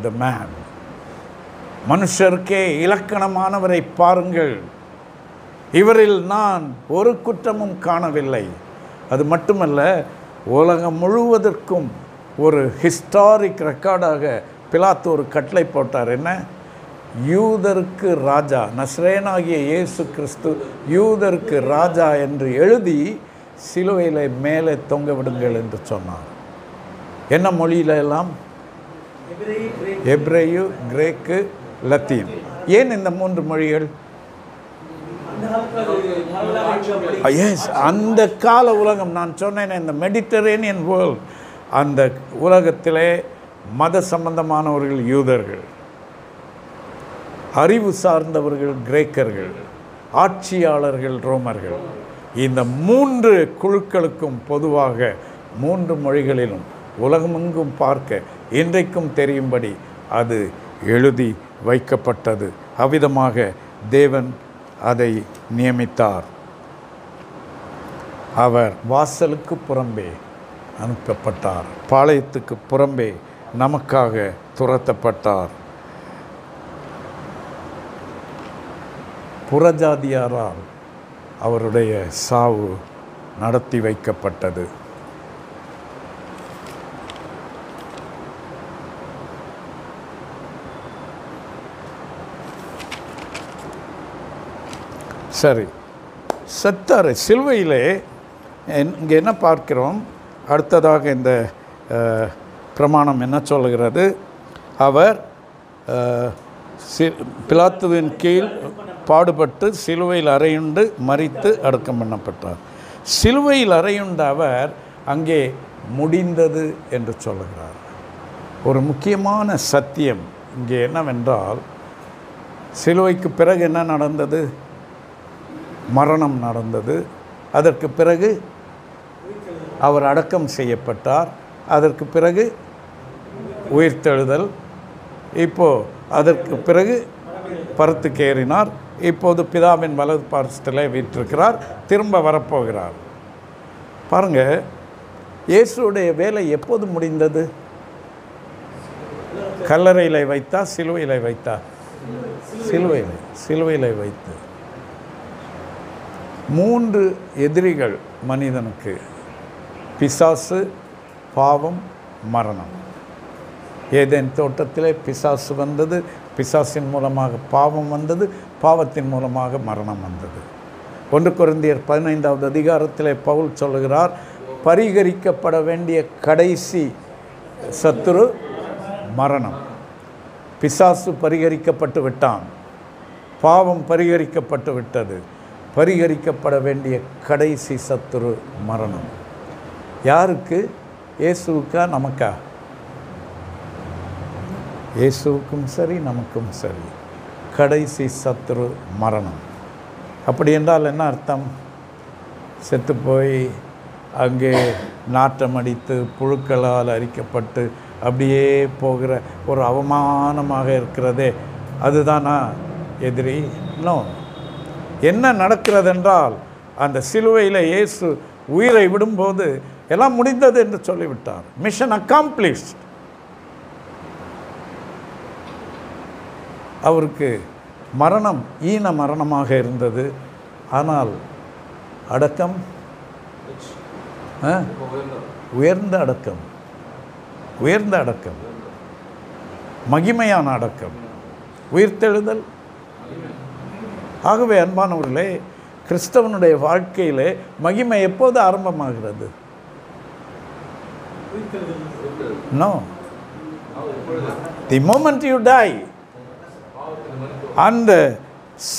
the man. மனுஷருக்கே இலக்கணமானவரை பாருங்கள், இவரில் நான் ஒரு குற்றமும் காணவில்லை. அது மட்டுமல்ல, உலகம் முழுவதற்கும் ஒரு ஹிஸ்டாரிக் ரெக்கார்டாக பிலாத்து ஒரு கட்டளை போட்டார். என்ன? யூதருக்கு ராஜா, நஸ்ரேனாகிய இயேசு கிறிஸ்து யூதருக்கு ராஜா என்று எழுதி சிலுவையில் மேலே தொங்க விடுங்கள் என்று சொன்னார். என்ன மொழியில எல்லாம்? எப்ரேயு, கிரேக்கு, லத்தீன். ஏன் இந்த 3 மொழிகள்? எஸ், அந்த கால உலகம், நான் சொன்னேன், இந்த மெடிட்டரேனியன் வேர்ல்ட், அந்த உலகத்திலே மத சம்பந்தமானவர்கள் யூதர்கள், அறிவு சார்ந்தவர்கள் கிரேக்கர்கள், ஆட்சியாளர்கள் ரோமர்கள். இந்த 3 குழுக்களுக்கும் பொதுவாக 3 மொழிகளிலும் உலகமெங்கும் பார்க்க இன்றைக்கும் தெரியும்படி அது எழுதி வைக்கப்பட்டது. அவ்விதமாக தேவன் அதை நியமித்தார். அவர் வாசலுக்கு புறம்பே அனுப்பப்பட்டார். பாளையத்துக்கு புறம்பே நமக்காக துரத்தப்பட்டார். புறஜாதியாரால் அவருடைய சாவு நடத்தி வைக்கப்பட்டது. சரி, செத்தார் சிலுவையிலே. இங்கே என்ன பார்க்கிறோம்? அடுத்ததாக இந்த பிரமாணம் என்ன சொல்கிறது? அவர் பிலாத்துவின் கீழ் பாடுபட்டு சிலுவையில் அறையுண்டு மரித்து அடக்கம் பண்ணப்பட்டார். சிலுவையில் அறையுண்ட அவர் அங்கே முடிந்தது என்று சொல்லுகிறார். ஒரு முக்கியமான சத்தியம் இங்கே என்னவென்றால், சிலுவைக்கு பிறகு என்ன நடந்தது? மரணம் நடந்தது. அதற்கு பிறகு அவர் அடக்கம் செய்யப்பட்டார். அதற்கு பிறகு உயிர்த்தெழுதல். இப்போது அதற்கு பிறகு பரத்துக்கு ஏறினார். இப்போது பிதாவின் வலது பார்சத்திலே வீற்றிருக்கிறார். திரும்ப வரப்போகிறார். பாருங்கள், இயேசுடைய வேலை எப்போது முடிந்தது? கல்லறையில் வைத்தா, சிலுவையில் வைத்தா? சிலுவையில் வைத்து. 3 எதிரிகள் மனிதனுக்கு: பிசாசு, பாவம், மரணம். ஏதேன் தோட்டத்திலே பிசாசு வந்தது, பிசாசின் மூலமாக பாவம் வந்தது, பாவத்தின் மூலமாக மரணம் வந்தது. 1 கொரிந்தியர் 15வது அதிகாரத்திலே பவுல் சொல்லுகிறார், பரிகரிக்கப்பட வேண்டிய கடைசி சத்துரு மரணம். பிசாசு பரிகரிக்கப்பட்டு விட்டான், பாவம் பரிகரிக்கப்பட்டு விட்டது. பரிகரிக்கப்பட வேண்டிய கடைசி சத்துரு மரணம். யாருக்கு? இயேசுவுக்கா நமக்கா? இயேசுவுக்கும் சரி, நமக்கும் சரி. கடைசி சத்துரு மரணம். அப்படி என்றால் என்ன அர்த்தம்? செத்து போய் அங்கே நாட்டம் அடித்து புழுக்களால் அரிக்கப்பட்டு அப்படியே போகிற ஒரு அவமானமாக இருக்கிறதே, அதுதானா எதிரி? நோ. என்ன நடக்கிறதென்றால், அந்த சிலுவையில் இயேசு உயிரை விடும்போது எல்லாம் முடிந்தது என்று சொல்லிவிட்டார். Mission accomplished. அவருக்கு மரணம் ஈன மரணமாக இருந்தது. ஆனால் அடக்கம் உயர்ந்த அடக்கம், உயர்ந்த அடக்கம், மகிமையான அடக்கம், உயிர்த்தெழுதல். ஆகவே அன்பானவர்களே, கிறிஸ்தவனுடைய வாழ்க்கையிலே மகிமை எப்போது ஆரம்பமாகிறது? No, the moment you die. அந்த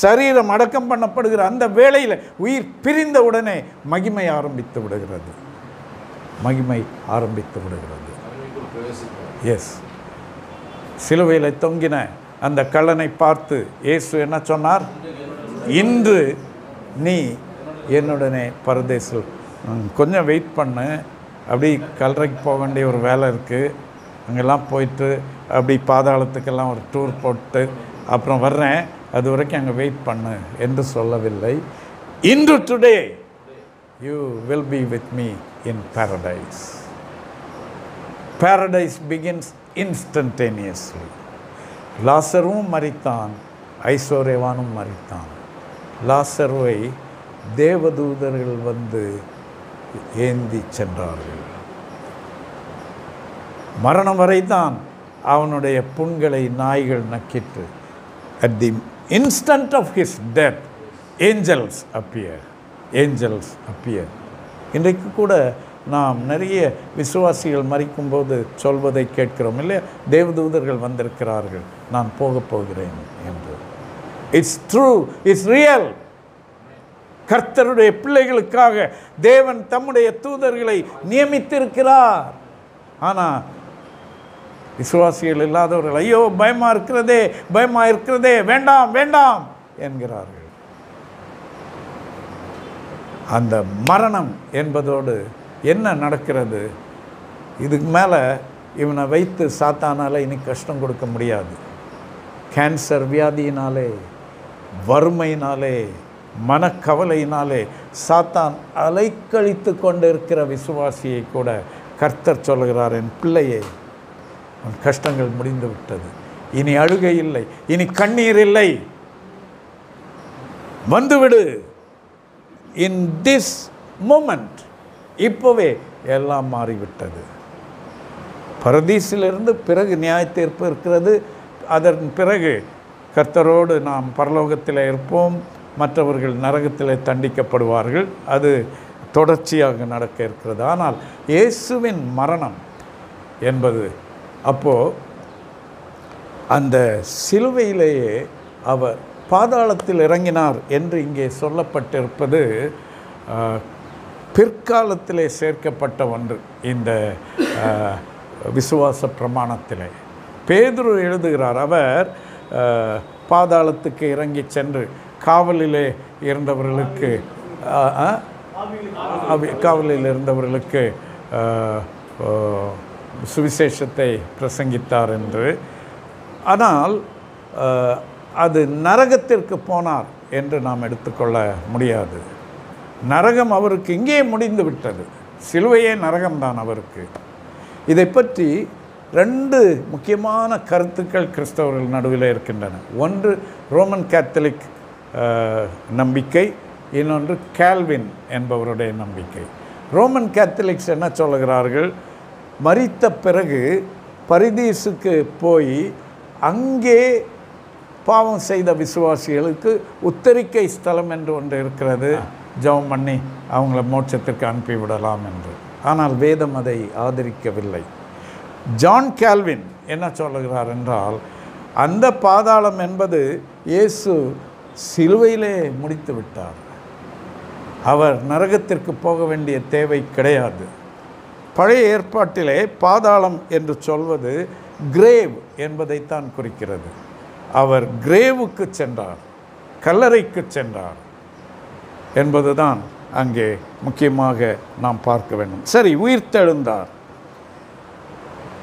சரீரம் அடக்கம் பண்ணப்படுகிற அந்த வேளையில் உயிர் பிரிந்த உடனே மகிமை ஆரம்பித்து விடுகிறது. மகிமை ஆரம்பித்து விடுகிறது. எஸ். சிலுவையில் தொங்கின அந்த கள்ளனை பார்த்து இயேசு என்ன சொன்னார்? இன்று நீ என்னுடனே பரதேசில். கொஞ்சம் வெயிட் பண்ணு, அப்படி கல்லறைக்கு போக வேண்டிய ஒரு வேலை இருக்குது, அங்கெல்லாம் போயிட்டு அப்படி பாதாளத்துக்கெல்லாம் ஒரு டூர் போட்டு அப்புறம் வர்றேன், அது வரைக்கும் அங்கே வெயிட் பண்ணு என்று சொல்லவில்லை. இன்று today you will be with me in paradise. Paradise begins instantaneously. லாசரும் மரித்தான், ஐஸ்வர்யவானும் மரித்தான். லாசருவை தேவதூதர்கள் வந்து ஏந்தி சென்றார்கள். மரணம் வரைதான் அவனுடைய புண்களை நாய்கள் நக்கிற்று. At the instant of his death, angels appear. Angels appear. இன்றைக்கு கூட நாம் நிறைய விசுவாசிகள் மரிக்கும்போது சொல்வதை கேட்கிறோம் இல்லையா? தேவதூதர்கள் வந்திருக்கிறார்கள், நான் போக போகிறேன் என்று. It's true, it's real. கர்த்தருடைய பிள்ளைகளுக்காக தேவன் தம்முடைய தூதர்களை நியமித்திருக்கிறார். ஆனால் விசுவாசிகள் இல்லாதவர்கள், ஐயோ பயமாக இருக்கிறதே, பயமாக இருக்கிறதே, வேண்டாம் வேண்டாம் என்கிறார்கள். அந்த மரணம் என்பதோடு என்ன நடக்கிறது? இதுக்கு மேலே இவனை வைத்து சாத்தானால் இனி கஷ்டம் கொடுக்க முடியாது. கேன்சர் வியாதியினாலே, வறுமையினாலே, மனக்கவலையினாலே சாத்தான் அலைக்கழித்து கொண்டு இருக்கிற விசுவாசியை கூட கர்த்தர் சொல்கிறார், என் பிள்ளையே, உன் கஷ்டங்கள் முடிந்து விட்டது. இனி அழுகை இல்லை, இனி கண்ணீர் இல்லை, வந்துவிடு. இன் திஸ் மொமெண்ட், இப்போவே எல்லாம் மாறிவிட்டது. பரதீசிலிருந்து பிறகு நியாய தீர்ப்பு இருக்கிறது. அதன் பிறகு கர்த்தரோடு நாம் பரலோகத்தில் இருப்போம், மற்றவர்கள் நரகத்தில் தண்டிக்கப்படுவார்கள். அது தொடர்ச்சியாக நடக்க இருக்கிறது. ஆனால் இயேசுவின் மரணம் என்பது, அப்போது அந்த சிலுவையிலேயே அவர் பாதாளத்தில் இறங்கினார் என்று இங்கே சொல்லப்பட்டிருப்பது பிற்காலத்திலே சேர்க்கப்பட்ட ஒன்று. இந்த விசுவாச பிரமாணத்திலே பேதுரு எழுதுகிறார், அவர் பாதாளத்துக்கு இறங்கி சென்று காவலிலே இருந்தவர்களுக்கு சுவிசேஷத்தை பிரசங்கித்தார் என்று. ஆனால் அது நரகத்திற்கு போனார் என்று நாம் எடுத்துக்கொள்ள முடியாது. நரகம் அவருக்கு இங்கே முடிந்து விட்டது. சிலுவையே நரகம்தான் அவருக்கு. இதை பற்றி 2 முக்கியமான கருத்துக்கள் கிறிஸ்தவர்கள் நடுவில் இருக்கின்றன. ஒன்று ரோமன் கேத்தலிக் நம்பிக்கை, இன்னொன்று கால்வின் என்பவருடைய நம்பிக்கை. ரோமன் கேத்தலிக்ஸ் என்ன சொல்லுகிறார்கள்? மரித்த பிறகு பரிதீசுக்கு போய் அங்கே பாவம் செய்த விசுவாசிகளுக்கு உத்தரிக்கை ஸ்தலம் என்று ஒன்று இருக்கிறது, ஜெபம் பண்ணி அவங்கள மோட்சத்திற்கு அனுப்பிவிடலாம் என்று. ஆனால் வேதம் அதை ஆதரிக்கவில்லை. ஜான் கால்வின் என்ன சொல்லுகிறார் என்றால், அந்த பாதாளம் என்பது இயேசு சிலுவையிலே முடித்து விட்டார். அவர் நரகத்திற்கு போக வேண்டிய தேவை கிடையாது. பழைய ஏற்பாட்டிலே பாதாளம் என்று சொல்வது கிரேவ் என்பதைத்தான் குறிக்கிறது. அவர் கிரேவுக்கு சென்றார், கல்லறைக்கு சென்றார் என்பதுதான் அங்கே முக்கியமாக நாம் பார்க்க வேண்டும். சரி, உயிர்த்தெழுந்தார்.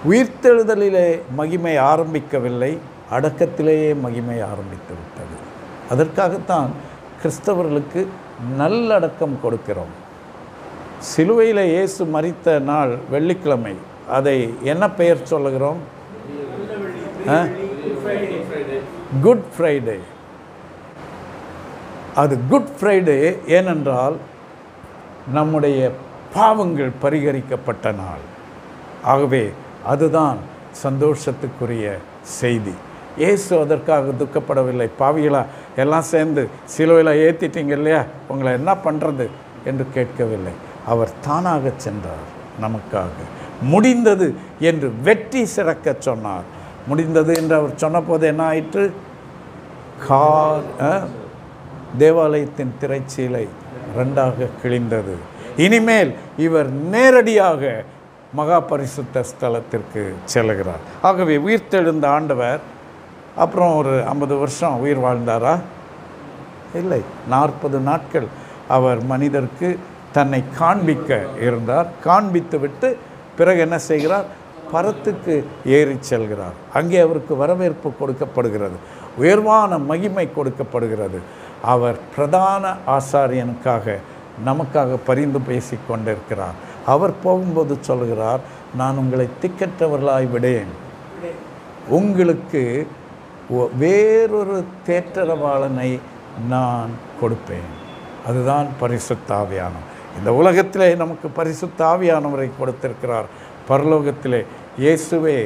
உயிர்த்தெழுதலிலே மகிமை ஆரம்பிக்கவில்லை, அடக்கத்திலேயே மகிமை ஆரம்பித்து விட்டது. அதற்காகத்தான் கிறிஸ்தவர்களுக்கு நல்லடக்கம் கொடுக்கிறோம். சிலுவையில் இயேசு மரித்த நாள் வெள்ளிக்கிழமை. அதை என்ன பெயர் சொல்லுகிறோம்? Good Friday. அது குட் ஃப்ரைடே ஏனென்றால் நம்முடைய பாவங்கள் பரிகரிக்கப்பட்ட நாள். ஆகவே அதுதான் சந்தோஷத்துக்குரிய செய்தி. இயேசு அதற்காக துக்கப்படவில்லை. பாவிகளா எல்லாம் சேர்ந்து சிலுவையில் ஏற்றிட்டீங்க இல்லையா, உங்களை என்ன பண்ணுறது என்று கேட்கவில்லை. அவர் தானாக சென்றார் நமக்காக. முடிந்தது என்று வெற்றி சிறக்க சொன்னார். முடிந்தது என்று அவர் சொன்னபோது என்ன ஆயிற்று? தேவாலயத்தின் திரைச்சீலை 2ஆக கிழிந்தது. இனிமேல் இவர் நேரடியாக மகா பரிசுத்த ஸ்தலத்திற்கு செல்கிறார். ஆகவே உயிர்த்தெழுந்த ஆண்டவர் அப்புறம் ஒரு 50 வருஷம் உயிர் வாழ்ந்தாரா? இல்லை, 40 நாட்கள் அவர் மனிதருக்கு தன்னை காண்பிக்க இருந்தார். காண்பித்து விட்டு பிறகு என்ன செய்கிறார்? பரத்துக்கு ஏறி செல்கிறார். அங்கே அவருக்கு வரவேற்பு கொடுக்கப்படுகிறது, உயர்வான மகிமை கொடுக்கப்படுகிறது. அவர் பிரதான ஆசாரியனுக்காக நமக்காக பரிந்து பேசி கொண்டிருக்கிறார். அவர் போகும்போது சொல்கிறார், நான் உங்களை திக்கற்றவர்களாய் விடேன், உங்களுக்கு வேறொரு தேற்றரவாளனை நான் கொடுப்பேன். அதுதான் பரிசுத்த ஆவியானவர். இந்த உலகத்திலே நமக்கு பரிசுத்த ஆவியானவரை கொடுத்திருக்கிறார். பரலோகத்திலே இயேசுவே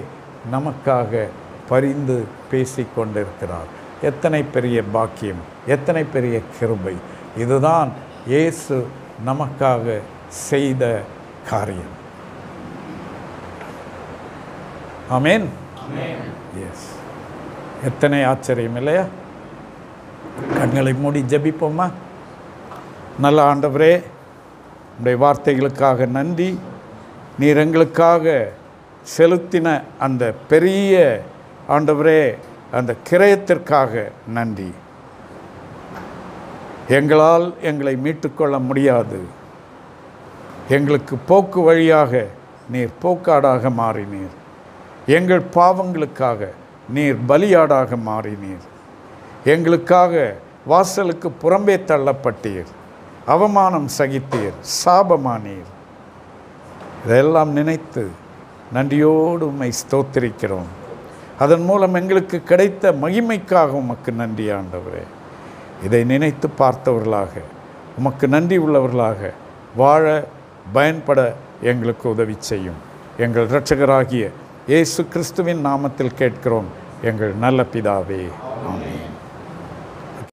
நமக்காக பரிந்து பேசி கொண்டிருக்கிறார். எத்தனை பெரிய பாக்கியம், எத்தனை பெரிய கிருபை! இதுதான் இயேசு நமக்காக செய்த காரியம். ஆமென். எஸ், எத்தனை ஆச்சரியம் இல்லையா? கண்களை மூடி ஜெபிப்போமா? நல்ல ஆண்டவரே, உடைய வார்த்தைகளுக்காக நன்றி. நீர் எங்களுக்காக செலுத்தின அந்த பெரிய ஆண்டவரே அந்த கிரயத்திற்காக நன்றி. எங்களால் எங்களை மீட்டுக்கொள்ள முடியாது. எங்களுக்கு போக்கு வழியாக நீர் போக்காடாக மாறினீர். எங்கள் பாவங்களுக்காக நீர் பலியாடாக மாறினீர். எங்களுக்காக வாசலுக்கு புறம்பே தள்ளப்பட்டீர், அவமானம் சகித்தீர், சாபமானீர். இதெல்லாம் நினைத்து நன்றியோடு உம்மை ஸ்தோத்திரிக்கிறோம். அதன் மூலம் எங்களுக்கு கிடைத்த மகிமைக்காக உமக்கு நன்றி ஆண்டவரே. இதை நினைத்து பார்த்தவர்களாக, உமக்கு நன்றி உள்ளவர்களாக வாழ பயன்பட எங்களுக்கு உதவி செய்யும். எங்கள் இரட்சகராகிய இயேசு கிறிஸ்துவின் நாமத்தில் கேட்கிறோம் எங்கள் நல்ல பிதாவே.